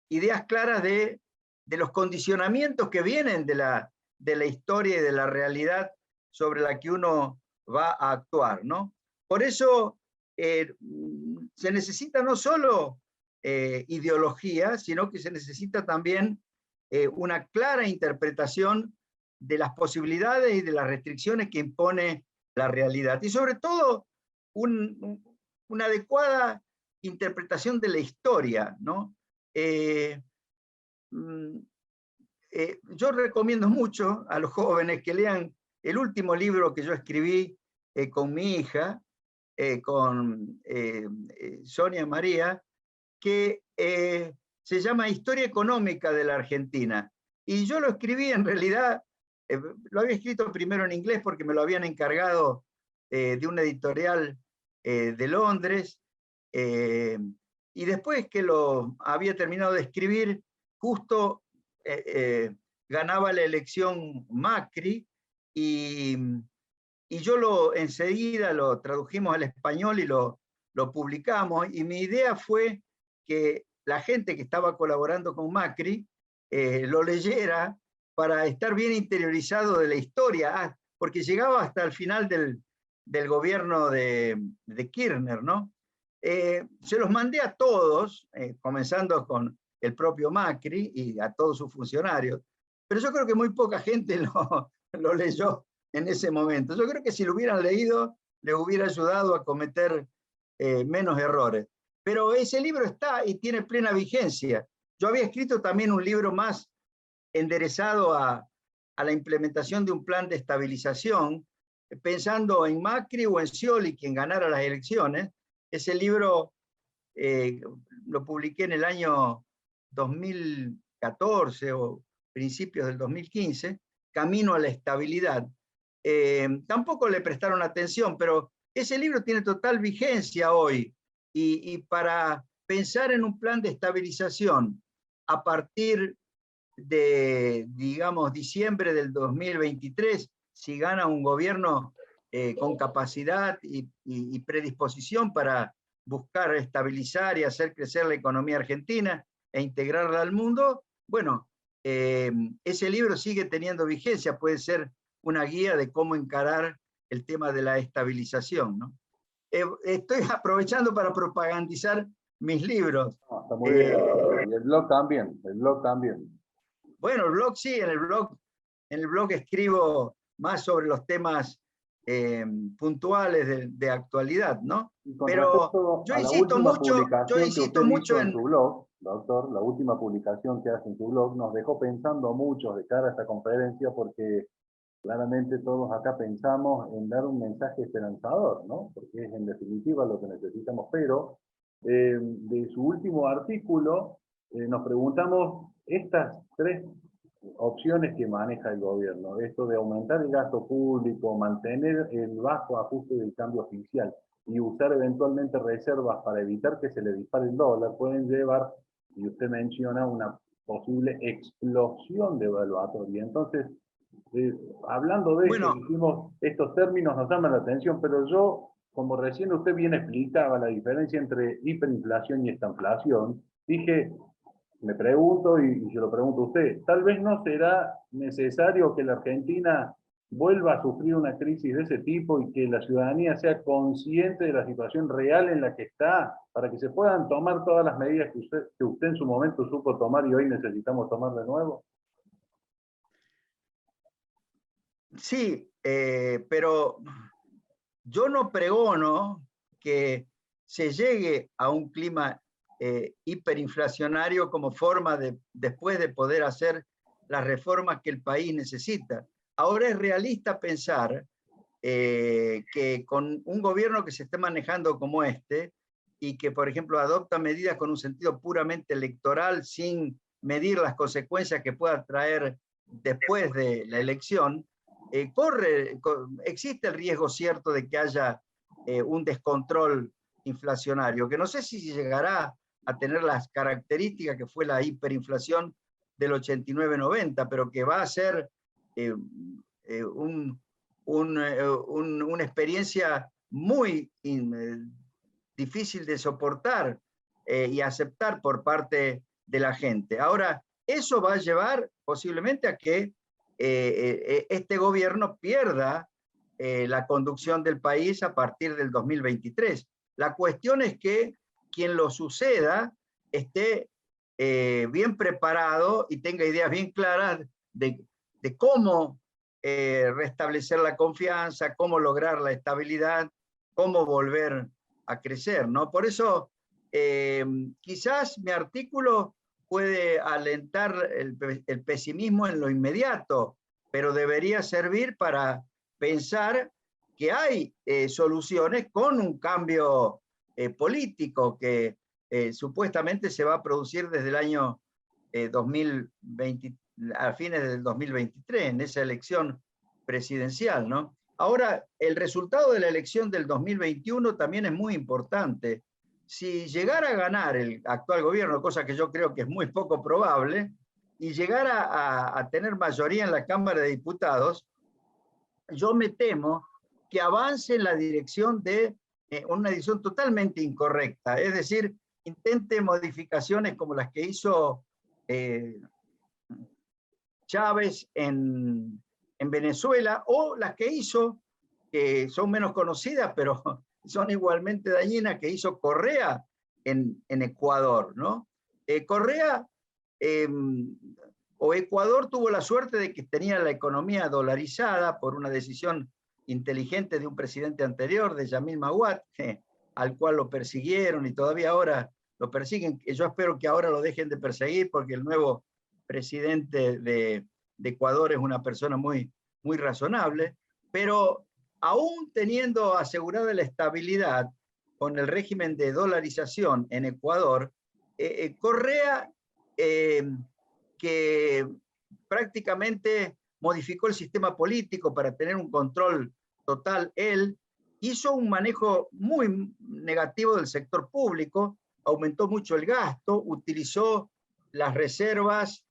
ideas claras de los condicionamientos que vienen de la historia y de la realidad sobre la que uno va a actuar, ¿no? Por eso se necesita no solo ideología, sino que se necesita también una clara interpretación de las posibilidades y de las restricciones que impone la realidad. Y sobre todo, una adecuada interpretación de la historia, ¿no? Yo recomiendo mucho a los jóvenes que lean el último libro que yo escribí con mi hija, con Sonia María, que se llama Historia Económica de la Argentina. Y yo lo escribí, en realidad, lo había escrito primero en inglés porque me lo habían encargado de una editorial de Londres, y después que lo había terminado de escribir, justo ganaba la elección Macri, y yo enseguida lo tradujimos al español y lo publicamos, y mi idea fue que la gente que estaba colaborando con Macri lo leyera para estar bien interiorizado de la historia, porque llegaba hasta el final del gobierno de Kirchner, ¿no? Se los mandé a todos, comenzando con el propio Macri y a todos sus funcionarios, pero yo creo que muy poca gente lo leyó en ese momento. Yo creo que si lo hubieran leído, les hubiera ayudado a cometer menos errores. Pero ese libro está y tiene plena vigencia. Yo había escrito también un libro más enderezado a la implementación de un plan de estabilización, pensando en Macri o en Scioli, quien ganara las elecciones. Ese libro lo publiqué en el año 2000, 2014 o principios del 2015, Camino a la Estabilidad. Tampoco le prestaron atención, pero ese libro tiene total vigencia hoy. Y para pensar en un plan de estabilización a partir de, digamos, diciembre del 2023, si gana un gobierno con capacidad y predisposición para buscar estabilizar y hacer crecer la economía argentina e integrarla al mundo, bueno, ese libro sigue teniendo vigencia, puede ser una guía de cómo encarar el tema de la estabilización, ¿no? Estoy aprovechando para propagandizar mis libros. Está muy bien. Y el blog también, el blog también. Bueno, el blog sí, en el blog escribo más sobre los temas puntuales de actualidad, ¿no? Y con Pero respecto yo a la insisto última mucho, publicación que usted hizo en en... su blog, doctor, la última publicación que hace en su blog, nos dejó pensando a muchos de cara a esta conferencia, porque claramente todos acá pensamos en dar un mensaje esperanzador, ¿no? Porque es en definitiva lo que necesitamos. Pero de su último artículo nos preguntamos estas tres opciones que maneja el gobierno. Esto de aumentar el gasto público, mantener el bajo ajuste del cambio oficial y usar eventualmente reservas para evitar que se le dispare el dólar, pueden llevar, y usted menciona, una posible explosión devaluatoria. Entonces, hablando de esto, Bueno, dijimos, estos términos nos llaman la atención, pero yo, como recién usted bien explicaba la diferencia entre hiperinflación y estanflación, dije, me pregunto, y se lo pregunto a usted, tal vez no será necesario que la Argentina vuelva a sufrir una crisis de ese tipo y que la ciudadanía sea consciente de la situación real en la que está, para que se puedan tomar todas las medidas que usted en su momento supo tomar y hoy necesitamos tomar de nuevo. sí, pero yo no pregono que se llegue a un clima hiperinflacionario como forma de, después de poder hacer las reformas que el país necesita. Ahora es realista pensar que con un gobierno que se esté manejando como este y que, por ejemplo, adopta medidas con un sentido puramente electoral sin medir las consecuencias que pueda traer después de la elección, existe el riesgo cierto de que haya un descontrol inflacionario, que no sé si llegará a tener las características que fue la hiperinflación del 89-90, pero que va a ser una experiencia muy difícil de soportar y aceptar por parte de la gente. Ahora, eso va a llevar posiblemente a que este gobierno pierda la conducción del país a partir del 2023. La cuestión es que quien lo suceda esté bien preparado y tenga ideas bien claras de cómo restablecer la confianza, cómo lograr la estabilidad, cómo volver a crecer, ¿no? Por eso, quizás mi artículo puede alentar el pesimismo en lo inmediato, pero debería servir para pensar que hay soluciones con un cambio político que supuestamente se va a producir desde el año 2020, a fines del 2023, en esa elección presidencial, ¿no? Ahora, el resultado de la elección del 2021 también es muy importante. Si llegara a ganar el actual gobierno, cosa que yo creo que es muy poco probable, y llegara a tener mayoría en la Cámara de Diputados, yo me temo que avance en la dirección de una dirección totalmente incorrecta, es decir, intente modificaciones como las que hizo Chávez en Venezuela, o las que hizo, que son menos conocidas, pero son igualmente dañinas, que hizo Correa en Ecuador, ¿no? Correa o Ecuador tuvo la suerte de que tenía la economía dolarizada por una decisión inteligente de un presidente anterior, de Yamil Maguad, al cual lo persiguieron y todavía ahora lo persiguen. Yo espero que ahora lo dejen de perseguir, porque el nuevo presidente de Ecuador es una persona muy, muy razonable, pero aún teniendo asegurada la estabilidad con el régimen de dolarización en Ecuador, Correa que prácticamente modificó el sistema político para tener un control total él, hizo un manejo muy negativo del sector público, aumentó mucho el gasto, utilizó las reservas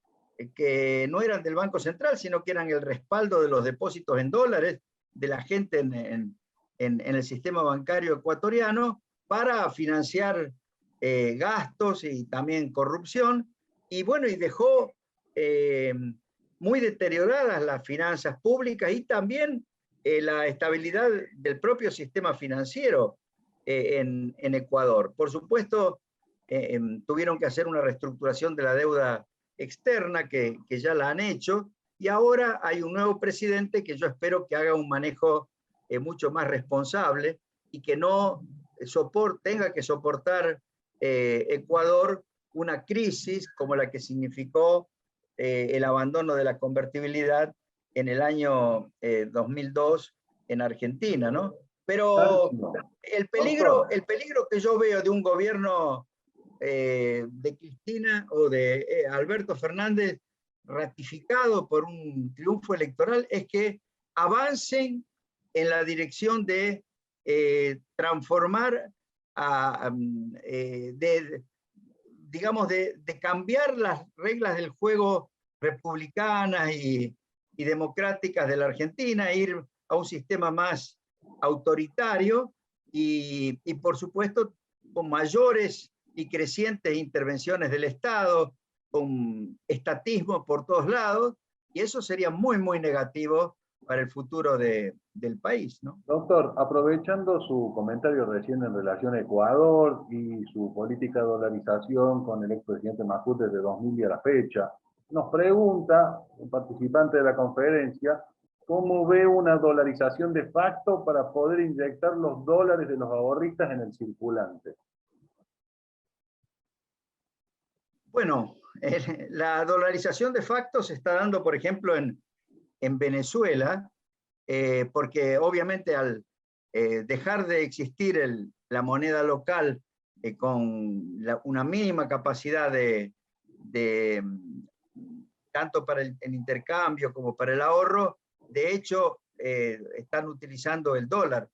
que no eran del Banco Central, sino que eran el respaldo de los depósitos en dólares de la gente en el sistema bancario ecuatoriano para financiar gastos y también corrupción, y bueno, y dejó muy deterioradas las finanzas públicas y también la estabilidad del propio sistema financiero en Ecuador. Por supuesto, tuvieron que hacer una reestructuración de la deuda externa que ya la han hecho, y ahora hay un nuevo presidente que yo espero que haga un manejo mucho más responsable y que no tenga que soportar Ecuador una crisis como la que significó el abandono de la convertibilidad en el año 2002 en Argentina, ¿no? Pero el peligro que yo veo de un gobierno de Cristina o de Alberto Fernández ratificado por un triunfo electoral es que avancen en la dirección de transformar, digamos, de cambiar las reglas del juego republicanas y democráticas de la Argentina, ir a un sistema más autoritario y por supuesto con mayores y crecientes intervenciones del Estado, con estatismo por todos lados, y eso sería muy, muy negativo para el futuro del país, ¿no? Doctor, aprovechando su comentario recién en relación a Ecuador y su política de dolarización con el expresidente Macri desde 2000 y a la fecha, nos pregunta un participante de la conferencia cómo ve una dolarización de facto para poder inyectar los dólares de los ahorristas en el circulante. Bueno, la dolarización de facto se está dando, por ejemplo, en Venezuela, porque obviamente al dejar de existir la moneda local con una mínima capacidad tanto para el intercambio como para el ahorro, de hecho están utilizando el dólar.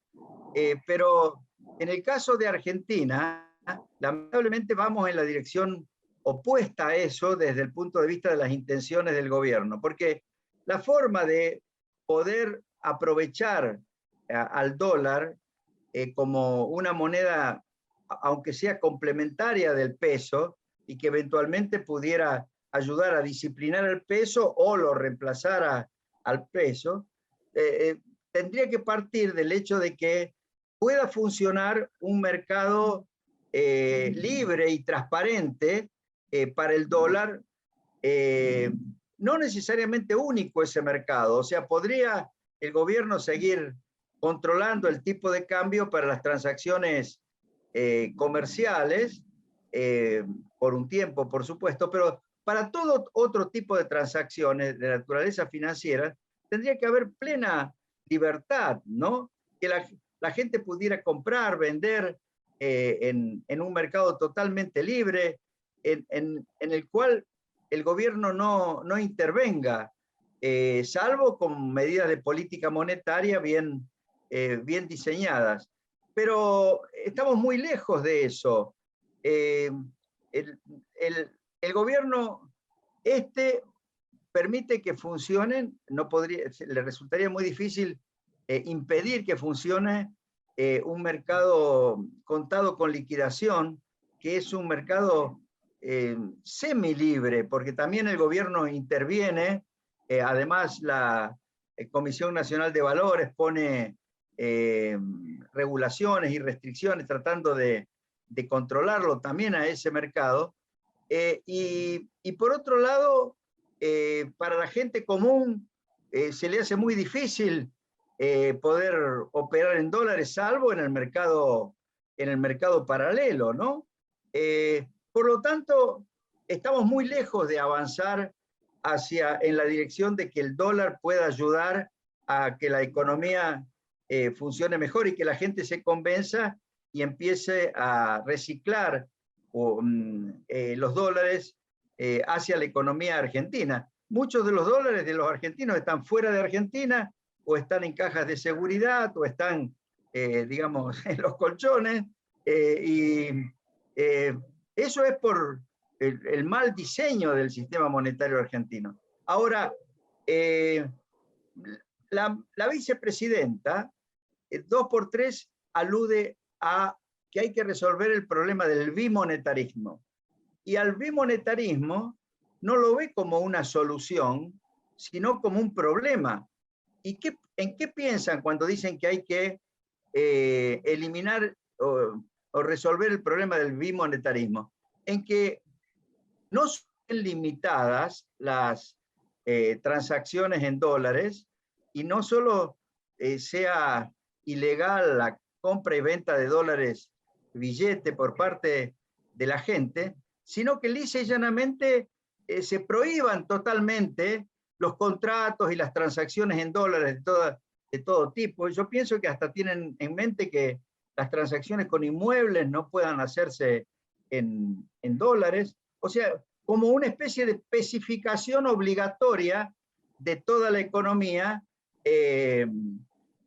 Pero en el caso de Argentina, lamentablemente vamos en la dirección opuesta a eso desde el punto de vista de las intenciones del gobierno, porque la forma de poder aprovechar al dólar como una moneda, aunque sea complementaria del peso, y que eventualmente pudiera ayudar a disciplinar el peso o lo reemplazara al peso, tendría que partir del hecho de que pueda funcionar un mercado libre y transparente para el dólar, no necesariamente único ese mercado, o sea, podría el gobierno seguir controlando el tipo de cambio para las transacciones comerciales, por un tiempo, por supuesto, pero para todo otro tipo de transacciones de naturaleza financiera, tendría que haber plena libertad, ¿no? Que la gente pudiera comprar, vender en un mercado totalmente libre, en el cual el gobierno no intervenga, salvo con medidas de política monetaria bien diseñadas. Pero estamos muy lejos de eso. El, el gobierno permite que funcionen, le resultaría muy difícil impedir que funcione un mercado contado con liquidación, que es un mercado semilibre, porque también el gobierno interviene, además la Comisión Nacional de Valores pone regulaciones y restricciones tratando de controlarlo también a ese mercado, y por otro lado, para la gente común se le hace muy difícil poder operar en dólares, salvo en el mercado paralelo, ¿no? Por lo tanto, estamos muy lejos de avanzar en la dirección de que el dólar pueda ayudar a que la economía funcione mejor y que la gente se convenza y empiece a reciclar los dólares hacia la economía argentina. Muchos de los dólares de los argentinos están fuera de Argentina, o están en cajas de seguridad, o están, digamos, en los colchones, eso es por el mal diseño del sistema monetario argentino. Ahora, la vicepresidenta, 2x3, alude a que hay que resolver el problema del bimonetarismo. Y al bimonetarismo no lo ve como una solución, sino como un problema. ¿Y en qué piensan cuando dicen que hay que eliminar o resolver el problema del bimonetarismo? En que no son limitadas las transacciones en dólares, y no solo sea ilegal la compra y venta de dólares billete por parte de la gente, sino que lisa y llanamente se prohíban totalmente los contratos y las transacciones en dólares de todo tipo. Yo pienso que hasta tienen en mente que las transacciones con inmuebles no puedan hacerse en dólares. O sea, como una especie de especificación obligatoria de toda la economía,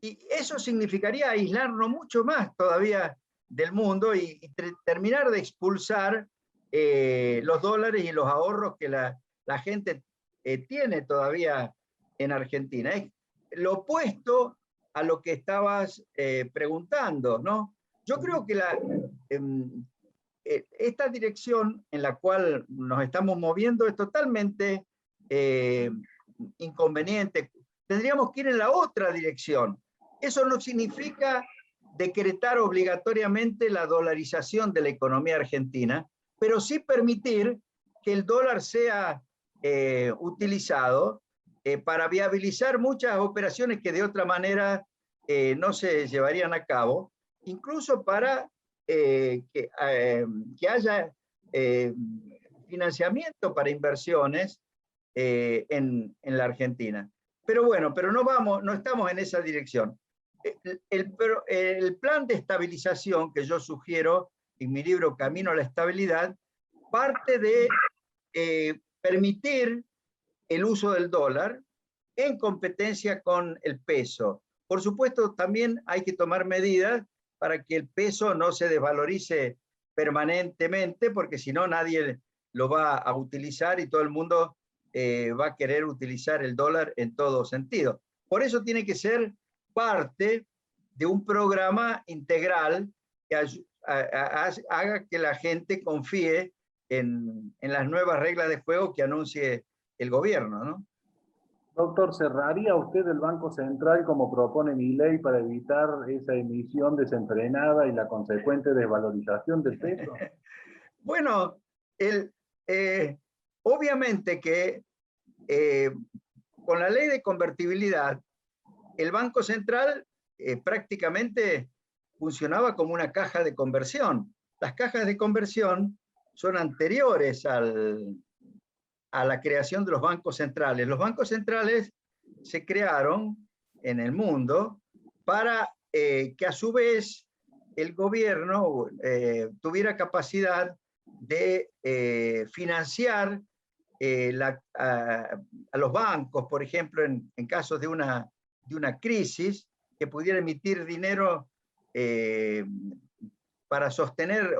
y eso significaría aislarnos mucho más todavía del mundo y terminar de expulsar los dólares y los ahorros que la gente tiene todavía en Argentina. Es lo opuesto a lo que estabas preguntando, ¿no? Yo creo que esta dirección en la cual nos estamos moviendo es totalmente inconveniente. Tendríamos que ir en la otra dirección. Eso no significa decretar obligatoriamente la dolarización de la economía argentina, pero sí permitir que el dólar sea utilizado para viabilizar muchas operaciones que de otra manera no se llevarían a cabo, incluso para que haya financiamiento para inversiones en la Argentina. Pero bueno, pero no estamos en esa dirección. El plan de estabilización que yo sugiero en mi libro Camino a la Estabilidad parte de permitir el uso del dólar en competencia con el peso. Por supuesto, también hay que tomar medidas para que el peso no se desvalorice permanentemente, porque si no nadie lo va a utilizar y todo el mundo va a querer utilizar el dólar en todo sentido. Por eso tiene que ser parte de un programa integral que haga que la gente confíe en las nuevas reglas de juego que anuncie el gobierno, ¿no? Doctor, ¿cerraría usted el Banco Central como propone mi ley para evitar esa emisión desenfrenada y la consecuente desvalorización del peso? Bueno, obviamente que con la ley de convertibilidad, el Banco Central prácticamente funcionaba como una caja de conversión. Las cajas de conversión son anteriores a la creación de los bancos centrales. Los bancos centrales se crearon en el mundo para que a su vez el gobierno tuviera capacidad de financiar a los bancos, por ejemplo, en casos de una crisis, que pudiera emitir dinero para sostener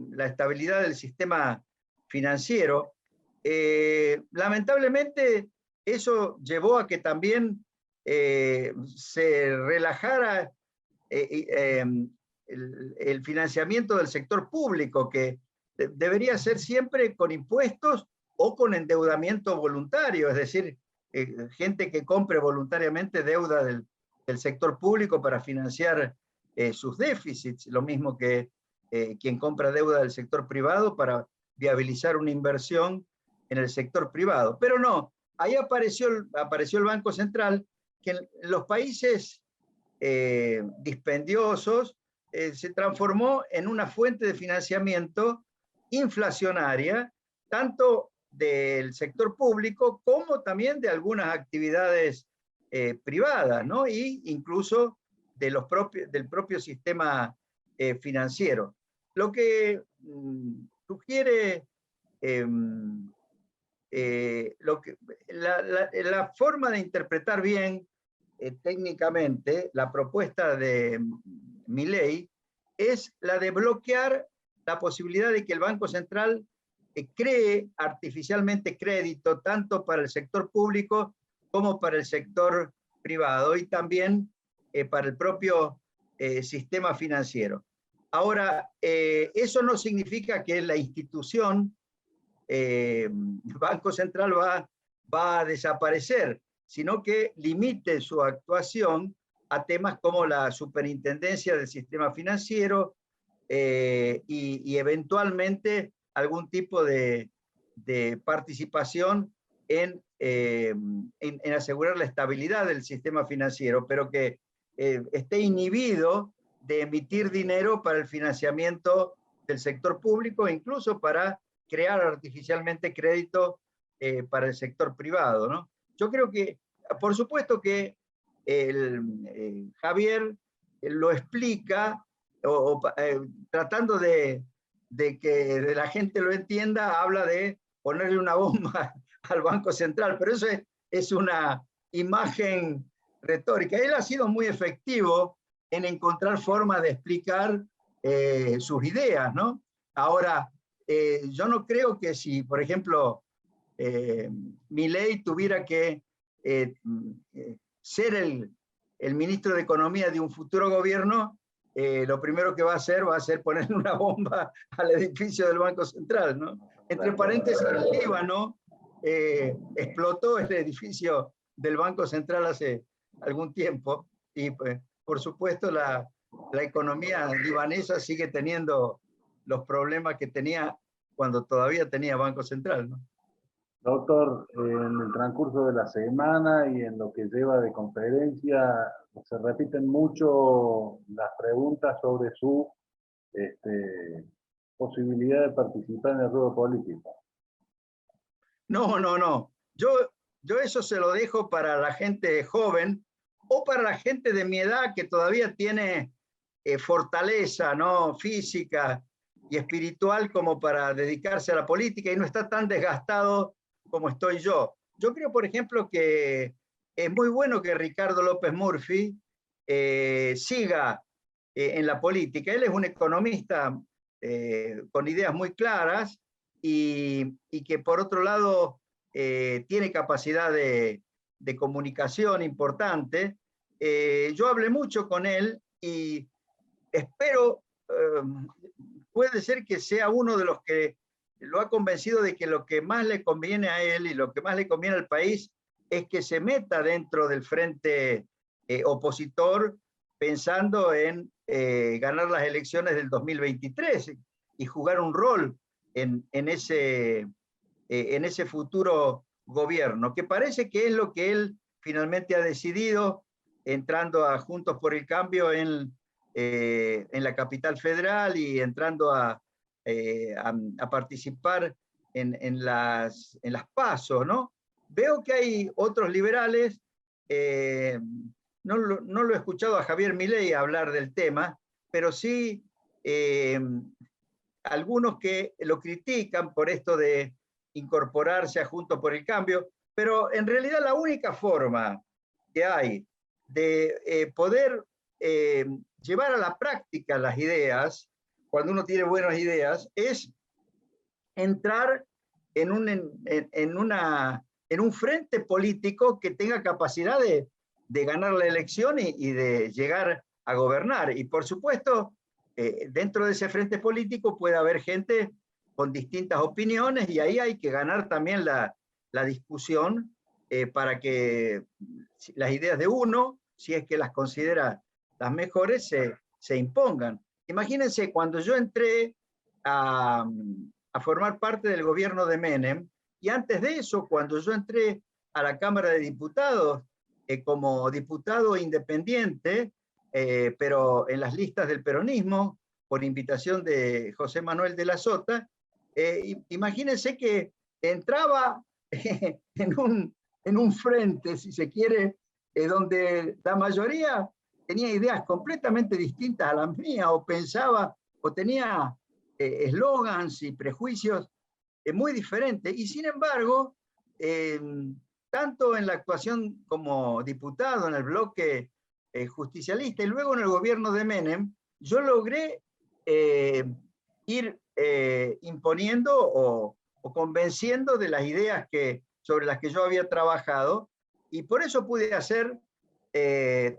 la estabilidad del sistema financiero. Lamentablemente, eso llevó a que también se relajara el financiamiento del sector público, que debería ser siempre con impuestos o con endeudamiento voluntario, es decir, gente que compre voluntariamente deuda del sector público para financiar sus déficits, lo mismo que quien compra deuda del sector privado para viabilizar una inversión en el sector privado. Pero no, ahí apareció el Banco Central, que en los países dispendiosos se transformó en una fuente de financiamiento inflacionaria, tanto del sector público como también de algunas actividades privadas, ¿no? Y incluso del propio sistema financiero. Lo que sugiere la forma de interpretar bien técnicamente la propuesta de Milei es la de bloquear la posibilidad de que el Banco Central cree artificialmente crédito tanto para el sector público como para el sector privado y también para el propio sistema financiero. Ahora, eso no significa que la institución Banco Central va a desaparecer, sino que limite su actuación a temas como la superintendencia del sistema financiero y eventualmente algún tipo de participación en asegurar la estabilidad del sistema financiero, pero que esté inhibido de emitir dinero para el financiamiento del sector público e incluso para crear artificialmente crédito para el sector privado, ¿no? Yo creo que, por supuesto que Javier lo explica tratando de que la gente lo entienda, habla de ponerle una bomba al Banco Central, pero eso es una imagen retórica. Él ha sido muy efectivo en encontrar formas de explicar sus ideas, ¿no? Ahora, yo no creo que si, por ejemplo, Milei tuviera que ser el ministro de Economía de un futuro gobierno, lo primero que va a ser poner una bomba al edificio del Banco Central, ¿no? Entre paréntesis, el Líbano explotó el edificio del Banco Central hace algún tiempo y, pues, por supuesto, la economía libanesa sigue teniendo los problemas que tenía cuando todavía tenía Banco Central, ¿no? Doctor, en el transcurso de la semana y en lo que lleva de conferencia, se repiten mucho las preguntas sobre su posibilidad de participar en el juego político. No. Yo eso se lo dejo para la gente joven o para la gente de mi edad que todavía tiene fortaleza, ¿no?, física y espiritual como para dedicarse a la política y no está tan desgastado como estoy yo. Yo creo, por ejemplo, que es muy bueno que Ricardo López Murphy siga en la política. Él es un economista con ideas muy claras y que por otro lado tiene capacidad de comunicación importante. Yo hablé mucho con él y espero, puede ser que sea uno de los que lo ha convencido de que lo que más le conviene a él y lo que más le conviene al país es que se meta dentro del frente opositor pensando en ganar las elecciones del 2023 y jugar un rol en ese futuro gobierno, que parece que es lo que él finalmente ha decidido entrando a Juntos por el Cambio en la capital federal y entrando a participar en las PASO, ¿no? Veo que hay otros liberales, no lo he escuchado a Javier Milei hablar del tema, pero sí algunos que lo critican por esto de incorporarse a Juntos por el Cambio, pero en realidad la única forma que hay de poder llevar a la práctica las ideas, cuando uno tiene buenas ideas, es entrar en un frente político que tenga capacidad de ganar la elección y de llegar a gobernar. Y por supuesto, dentro de ese frente político puede haber gente con distintas opiniones y ahí hay que ganar también la discusión para que las ideas de uno, si es que las considera las mejores, se impongan. Imagínense, cuando yo entré a formar parte del gobierno de Menem, y antes de eso, cuando yo entré a la Cámara de Diputados como diputado independiente, pero en las listas del peronismo, por invitación de José Manuel de la Sota, imagínense que entraba en un frente, si se quiere, donde la mayoría tenía ideas completamente distintas a las mías, o pensaba, o tenía eslogans y prejuicios muy diferente. Y sin embargo, tanto en la actuación como diputado en el bloque justicialista y luego en el gobierno de Menem, yo logré ir imponiendo o convenciendo de las ideas sobre las que yo había trabajado, y por eso pude hacer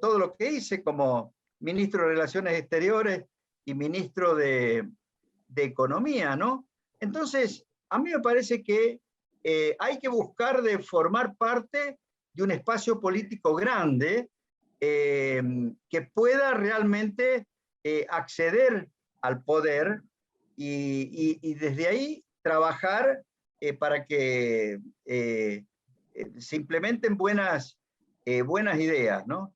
todo lo que hice como ministro de Relaciones Exteriores y ministro de Economía, ¿no? Entonces, a mí me parece que hay que buscar de formar parte de un espacio político grande que pueda realmente acceder al poder y desde ahí trabajar para que se implementen buenas ideas, ¿no?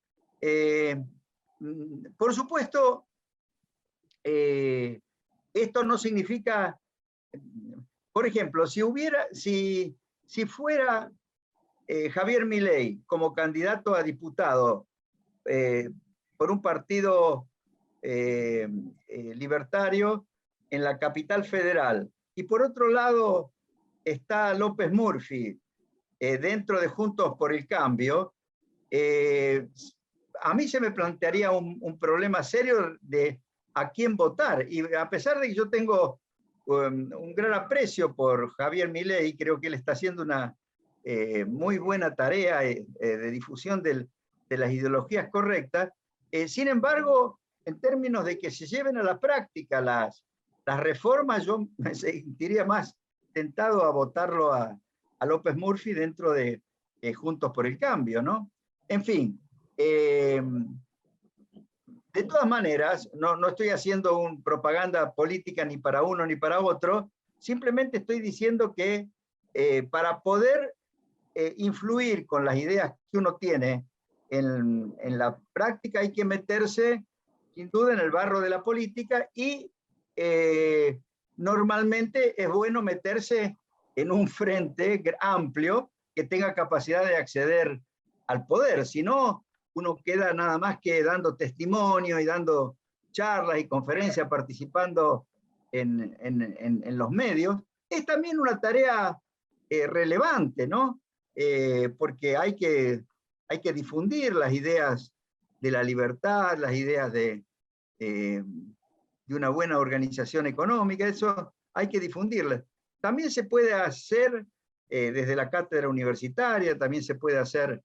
Por supuesto, esto no significa, por ejemplo, si fuera Javier Milei como candidato a diputado por un partido libertario en la capital federal, y por otro lado está López Murphy dentro de Juntos por el Cambio, a mí se me plantearía un problema serio de a quién votar. Y a pesar de que yo tengo un gran aprecio por Javier Milei, creo que él está haciendo una muy buena tarea de difusión de las ideologías correctas. Sin embargo, en términos de que se lleven a la práctica las reformas, yo me sentiría más tentado a votarlo a López Murphy dentro de Juntos por el Cambio, ¿no? En fin, de todas maneras, no estoy haciendo propaganda política ni para uno ni para otro, simplemente estoy diciendo que para poder influir con las ideas que uno tiene en la práctica hay que meterse sin duda en el barro de la política y normalmente es bueno meterse en un frente amplio que tenga capacidad de acceder al poder, si no uno queda nada más que dando testimonio y dando charlas y conferencias, participando en los medios. Es también una tarea relevante, ¿no? Porque hay que difundir las ideas de la libertad, las ideas de una buena organización económica, eso hay que difundirlas. También se puede hacer desde la cátedra universitaria, también se puede hacer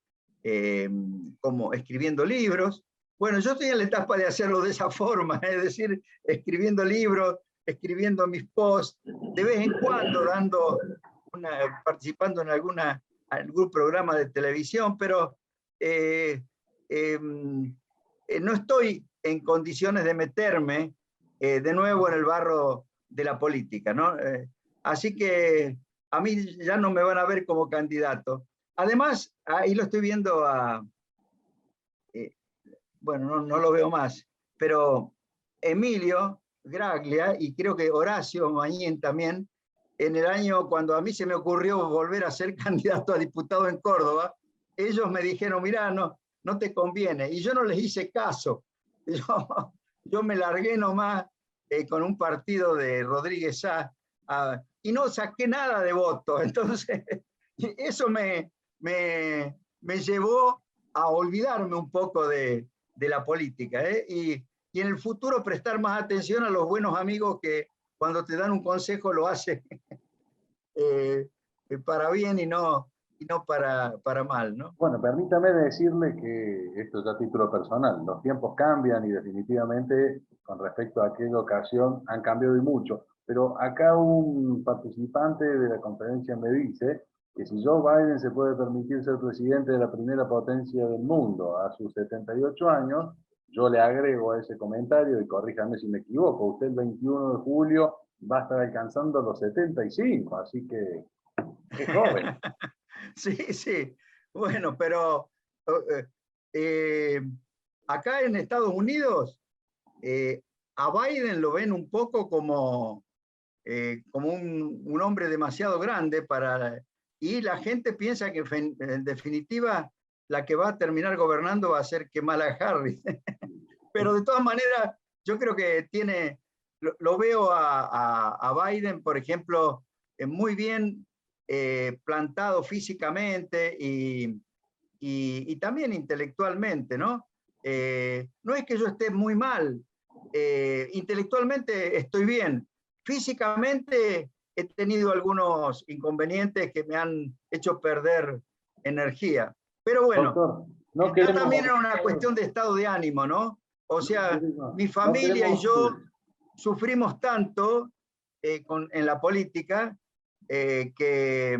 como escribiendo libros. Bueno, yo estoy en la etapa de hacerlo de esa forma, es decir, escribiendo libros, escribiendo mis posts, de vez en cuando participando en algún programa de televisión, pero no estoy en condiciones de meterme de nuevo en el barro de la política, ¿no? Así que a mí ya no me van a ver como candidato. Además, ahí lo estoy viendo bueno, no lo veo más, pero Emilio Graglia y creo que Horacio Mañín también, en el año cuando a mí se me ocurrió volver a ser candidato a diputado en Córdoba, ellos me dijeron, mirá, no te conviene, y yo no les hice caso. Yo me largué nomás con un partido de Rodríguez Sá y no saqué nada de voto, entonces eso me llevó a olvidarme un poco de la política, y en el futuro prestar más atención a los buenos amigos que cuando te dan un consejo lo hacen para bien y no para mal, ¿no? Bueno, permítame decirle que esto es a título personal. Los tiempos cambian y definitivamente con respecto a aquella ocasión han cambiado y mucho. Pero acá un participante de la conferencia me dice que si Joe Biden se puede permitir ser presidente de la primera potencia del mundo a sus 78 años, yo le agrego a ese comentario, y corríjame si me equivoco, usted el 21 de julio va a estar alcanzando los 75, así que es joven. Sí. Bueno, pero acá en Estados Unidos a Biden lo ven un poco como un hombre demasiado grande y la gente piensa que en definitiva la que va a terminar gobernando va a ser Kamala Harris. Pero de todas maneras, yo creo que lo veo a Biden, por ejemplo, muy bien plantado físicamente y también intelectualmente, ¿no? No es que yo esté muy mal, intelectualmente estoy bien, físicamente he tenido algunos inconvenientes que me han hecho perder energía. Pero bueno, Doctor, no ya también queremos, era una cuestión de estado de ánimo, ¿no? O sea, mi no familia y queremos, yo sufrimos tanto en la política eh, que,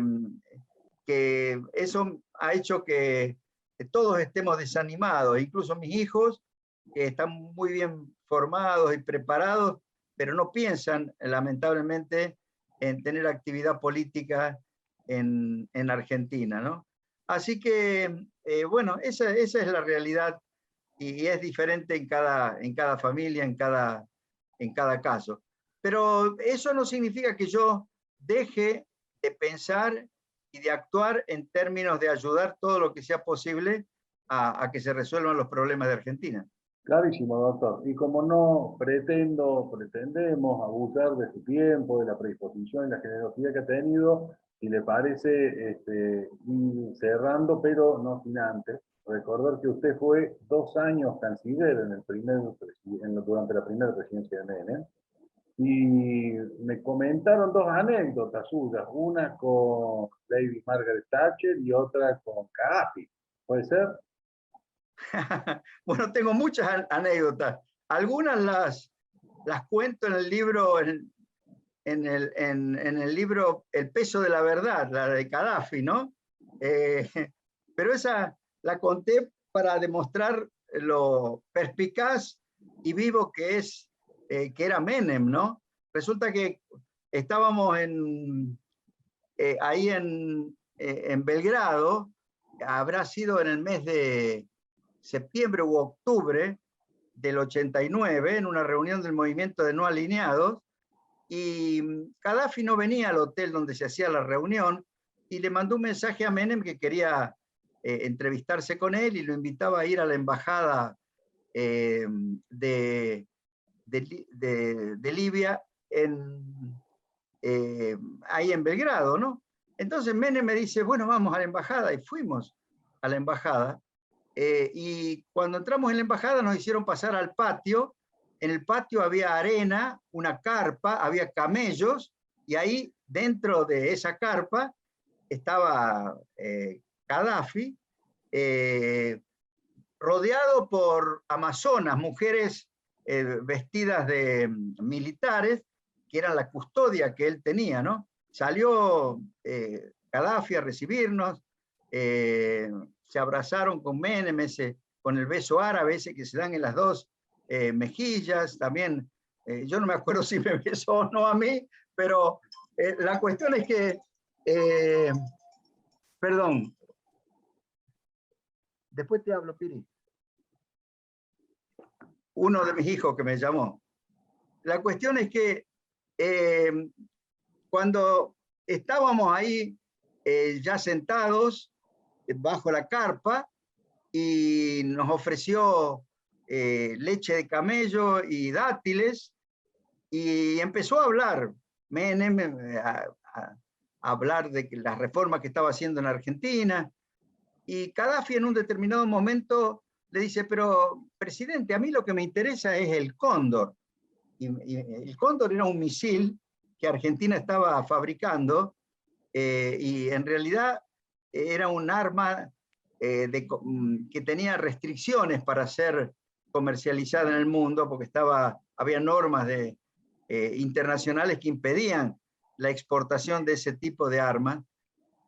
que eso ha hecho que todos estemos desanimados, incluso mis hijos, que están muy bien formados y preparados, pero no piensan, lamentablemente, en tener actividad política en Argentina, ¿no? Así que, bueno, esa es la realidad y es diferente en cada familia, en cada caso. Pero eso no significa que yo deje de pensar y de actuar en términos de ayudar todo lo que sea posible a que se resuelvan los problemas de Argentina. clarísimo, doctor. Y como no pretendemos abusar de su tiempo, de la predisposición y la generosidad que ha tenido, si le parece, ir cerrando, pero no sin antes, recordar que usted fue 2 años canciller durante la primera presidencia de Menem, y me comentaron 2 anécdotas suyas, una con Lady Margaret Thatcher y otra con Gaddafi. ¿Puede ser? Bueno, tengo muchas anécdotas. Algunas las cuento en el libro, en el libro El peso de la verdad, la de Gaddafi, ¿no? Eh, pero esa la conté para demostrar lo perspicaz y vivo que era Menem, ¿no? Resulta que estábamos ahí en Belgrado, habrá sido en el mes de septiembre u octubre del 89, en una reunión del movimiento de no alineados, y Gaddafi no venía al hotel donde se hacía la reunión y le mandó un mensaje a Menem que quería entrevistarse con él y lo invitaba a ir a la embajada de Libia ahí en Belgrado, ¿no? Entonces Menem me dice, bueno, vamos a la embajada, y fuimos a la embajada. Y cuando entramos en la embajada nos hicieron pasar al patio. En el patio había arena, una carpa, había camellos, y ahí dentro de esa carpa estaba Gaddafi, rodeado por amazonas, mujeres vestidas de militares, que eran la custodia que él tenía, ¿no? Salió Gaddafi a recibirnos, se abrazaron con Menem, con el beso árabe ese que se dan en las dos mejillas, también, yo no me acuerdo si me besó o no a mí, pero la cuestión es que, perdón, después te hablo, Piri. Uno de mis hijos que me llamó. La cuestión es que cuando estábamos ahí ya sentados bajo la carpa y nos ofreció leche de camello y dátiles y empezó a hablar Menem, a hablar de las reformas que estaba haciendo en Argentina, y Gaddafi en un determinado momento le dice, pero presidente, a mí lo que me interesa es el Cóndor. Y el Cóndor era un misil que Argentina estaba fabricando y en realidad era un arma que tenía restricciones para ser comercializada en el mundo porque había normas internacionales que impedían la exportación de ese tipo de armas.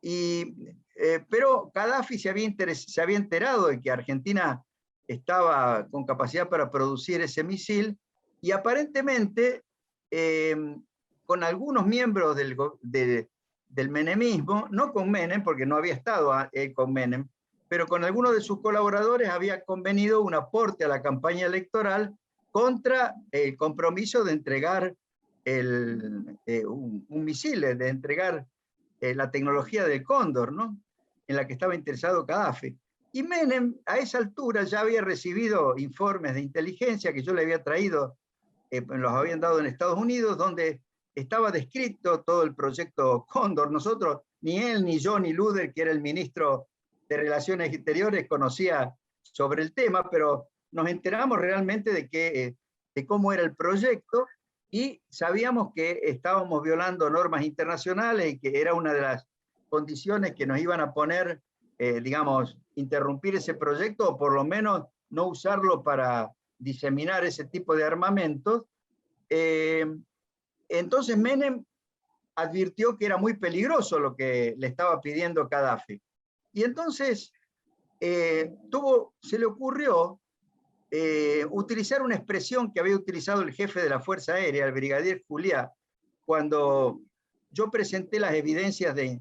Pero Gaddafi se había enterado de que Argentina estaba con capacidad para producir ese misil y aparentemente con algunos miembros del menemismo, no con Menem, porque no había estado con Menem, pero con algunos de sus colaboradores había convenido un aporte a la campaña electoral contra el compromiso de entregar un misil, de entregar la tecnología del Cóndor, ¿no? En la que estaba interesado Gaddafi. Y Menem a esa altura ya había recibido informes de inteligencia que yo le había traído, los habían dado en Estados Unidos, donde estaba descrito todo el proyecto Cóndor. Nosotros, ni él, ni yo, ni Luder, que era el ministro de Relaciones Exteriores, conocía sobre el tema, pero nos enteramos realmente de cómo era el proyecto y sabíamos que estábamos violando normas internacionales y que era una de las condiciones que nos iban a poner, digamos, interrumpir ese proyecto o por lo menos no usarlo para diseminar ese tipo de armamentos. Entonces Menem advirtió que era muy peligroso lo que le estaba pidiendo Gaddafi. Y entonces se le ocurrió utilizar una expresión que había utilizado el jefe de la Fuerza Aérea, el brigadier Juliá, cuando yo presenté las evidencias de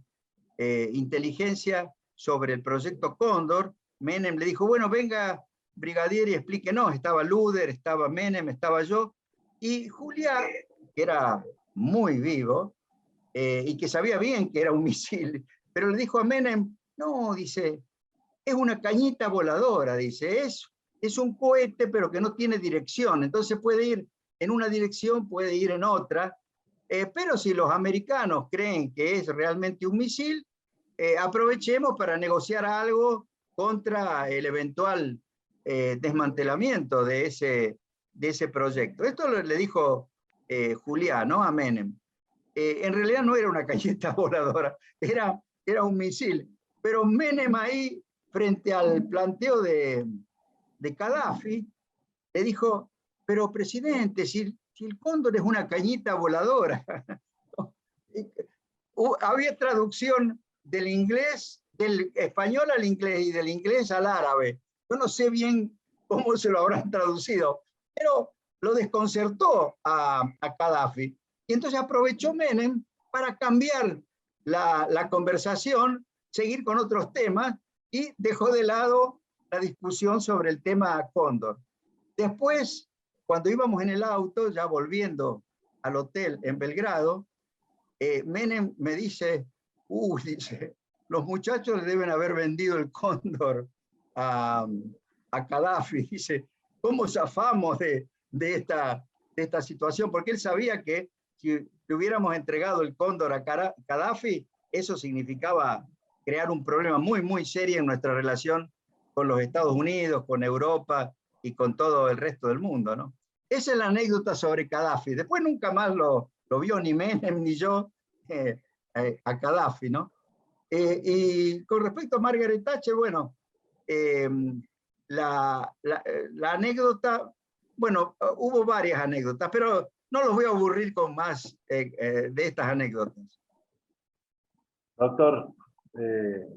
inteligencia sobre el proyecto Cóndor. Menem le dijo, bueno, venga, brigadier, y explíquenos. Estaba Luder, estaba Menem, estaba yo, y Juliá, que era muy vivo, y que sabía bien que era un misil, pero le dijo a Menem, no, dice, es una cañita voladora, dice, es un cohete, pero que no tiene dirección, entonces puede ir en una dirección, puede ir en otra, pero si los americanos creen que es realmente un misil, aprovechemos para negociar algo contra el eventual desmantelamiento de ese proyecto. Esto le dijo Juliá, ¿no?, a Menem. En realidad no era una cañeta voladora, era un misil, pero Menem ahí, frente al planteo de Gaddafi, le dijo, pero presidente, si el Cóndor es una cañita voladora. Había traducción del inglés, del español al inglés y del inglés al árabe. Yo no sé bien cómo se lo habrán traducido, pero lo desconcertó a Gaddafi. Y entonces aprovechó Menem para cambiar la conversación, seguir con otros temas, y dejó de lado la discusión sobre el tema Cóndor. Después, cuando íbamos en el auto, ya volviendo al hotel en Belgrado, Menem me dice, dice, los muchachos le deben haber vendido el Cóndor a Gaddafi. Dice, ¿cómo zafamos de esta situación? Porque él sabía que si le hubiéramos entregado el Cóndor a Gaddafi, eso significaba crear un problema muy, muy serio en nuestra relación con los Estados Unidos, con Europa y con todo el resto del mundo, ¿no? Esa es la anécdota sobre Gaddafi. Después nunca más lo vio ni Menem ni yo a Gaddafi, ¿no? Y con respecto a Margaret Thatcher, bueno, la anécdota, bueno, hubo varias anécdotas, pero no los voy a aburrir con más de estas anécdotas. Doctor,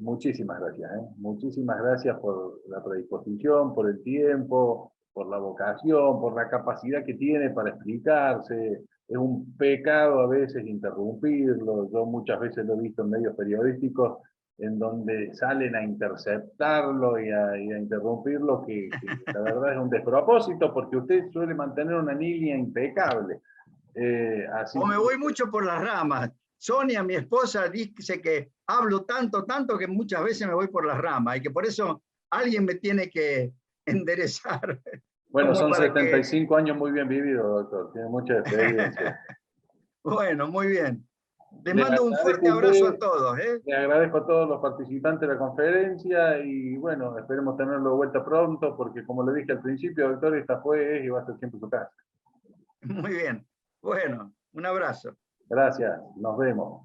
muchísimas gracias. Muchísimas gracias por la predisposición, por el tiempo, por la vocación, por la capacidad que tiene para explicarse. Es un pecado a veces interrumpirlo. Yo muchas veces lo he visto en medios periodísticos en donde salen a interceptarlo y a interrumpirlo, que la verdad es un despropósito, porque usted suele mantener una línea impecable. Así me voy mucho por las ramas. Sonia, mi esposa, dice que hablo tanto que muchas veces me voy por las ramas y que por eso alguien me tiene que enderezar. Bueno, son 75 años muy bien vividos, doctor. Tiene mucha experiencia. Bueno, muy bien. Les mando un fuerte abrazo a todos. Le agradezco a todos los participantes de la conferencia y bueno, esperemos tenerlo de vuelta pronto porque como le dije al principio, doctor, esta fue y va a ser siempre su casa. Muy bien. Bueno, un abrazo. Gracias, nos vemos.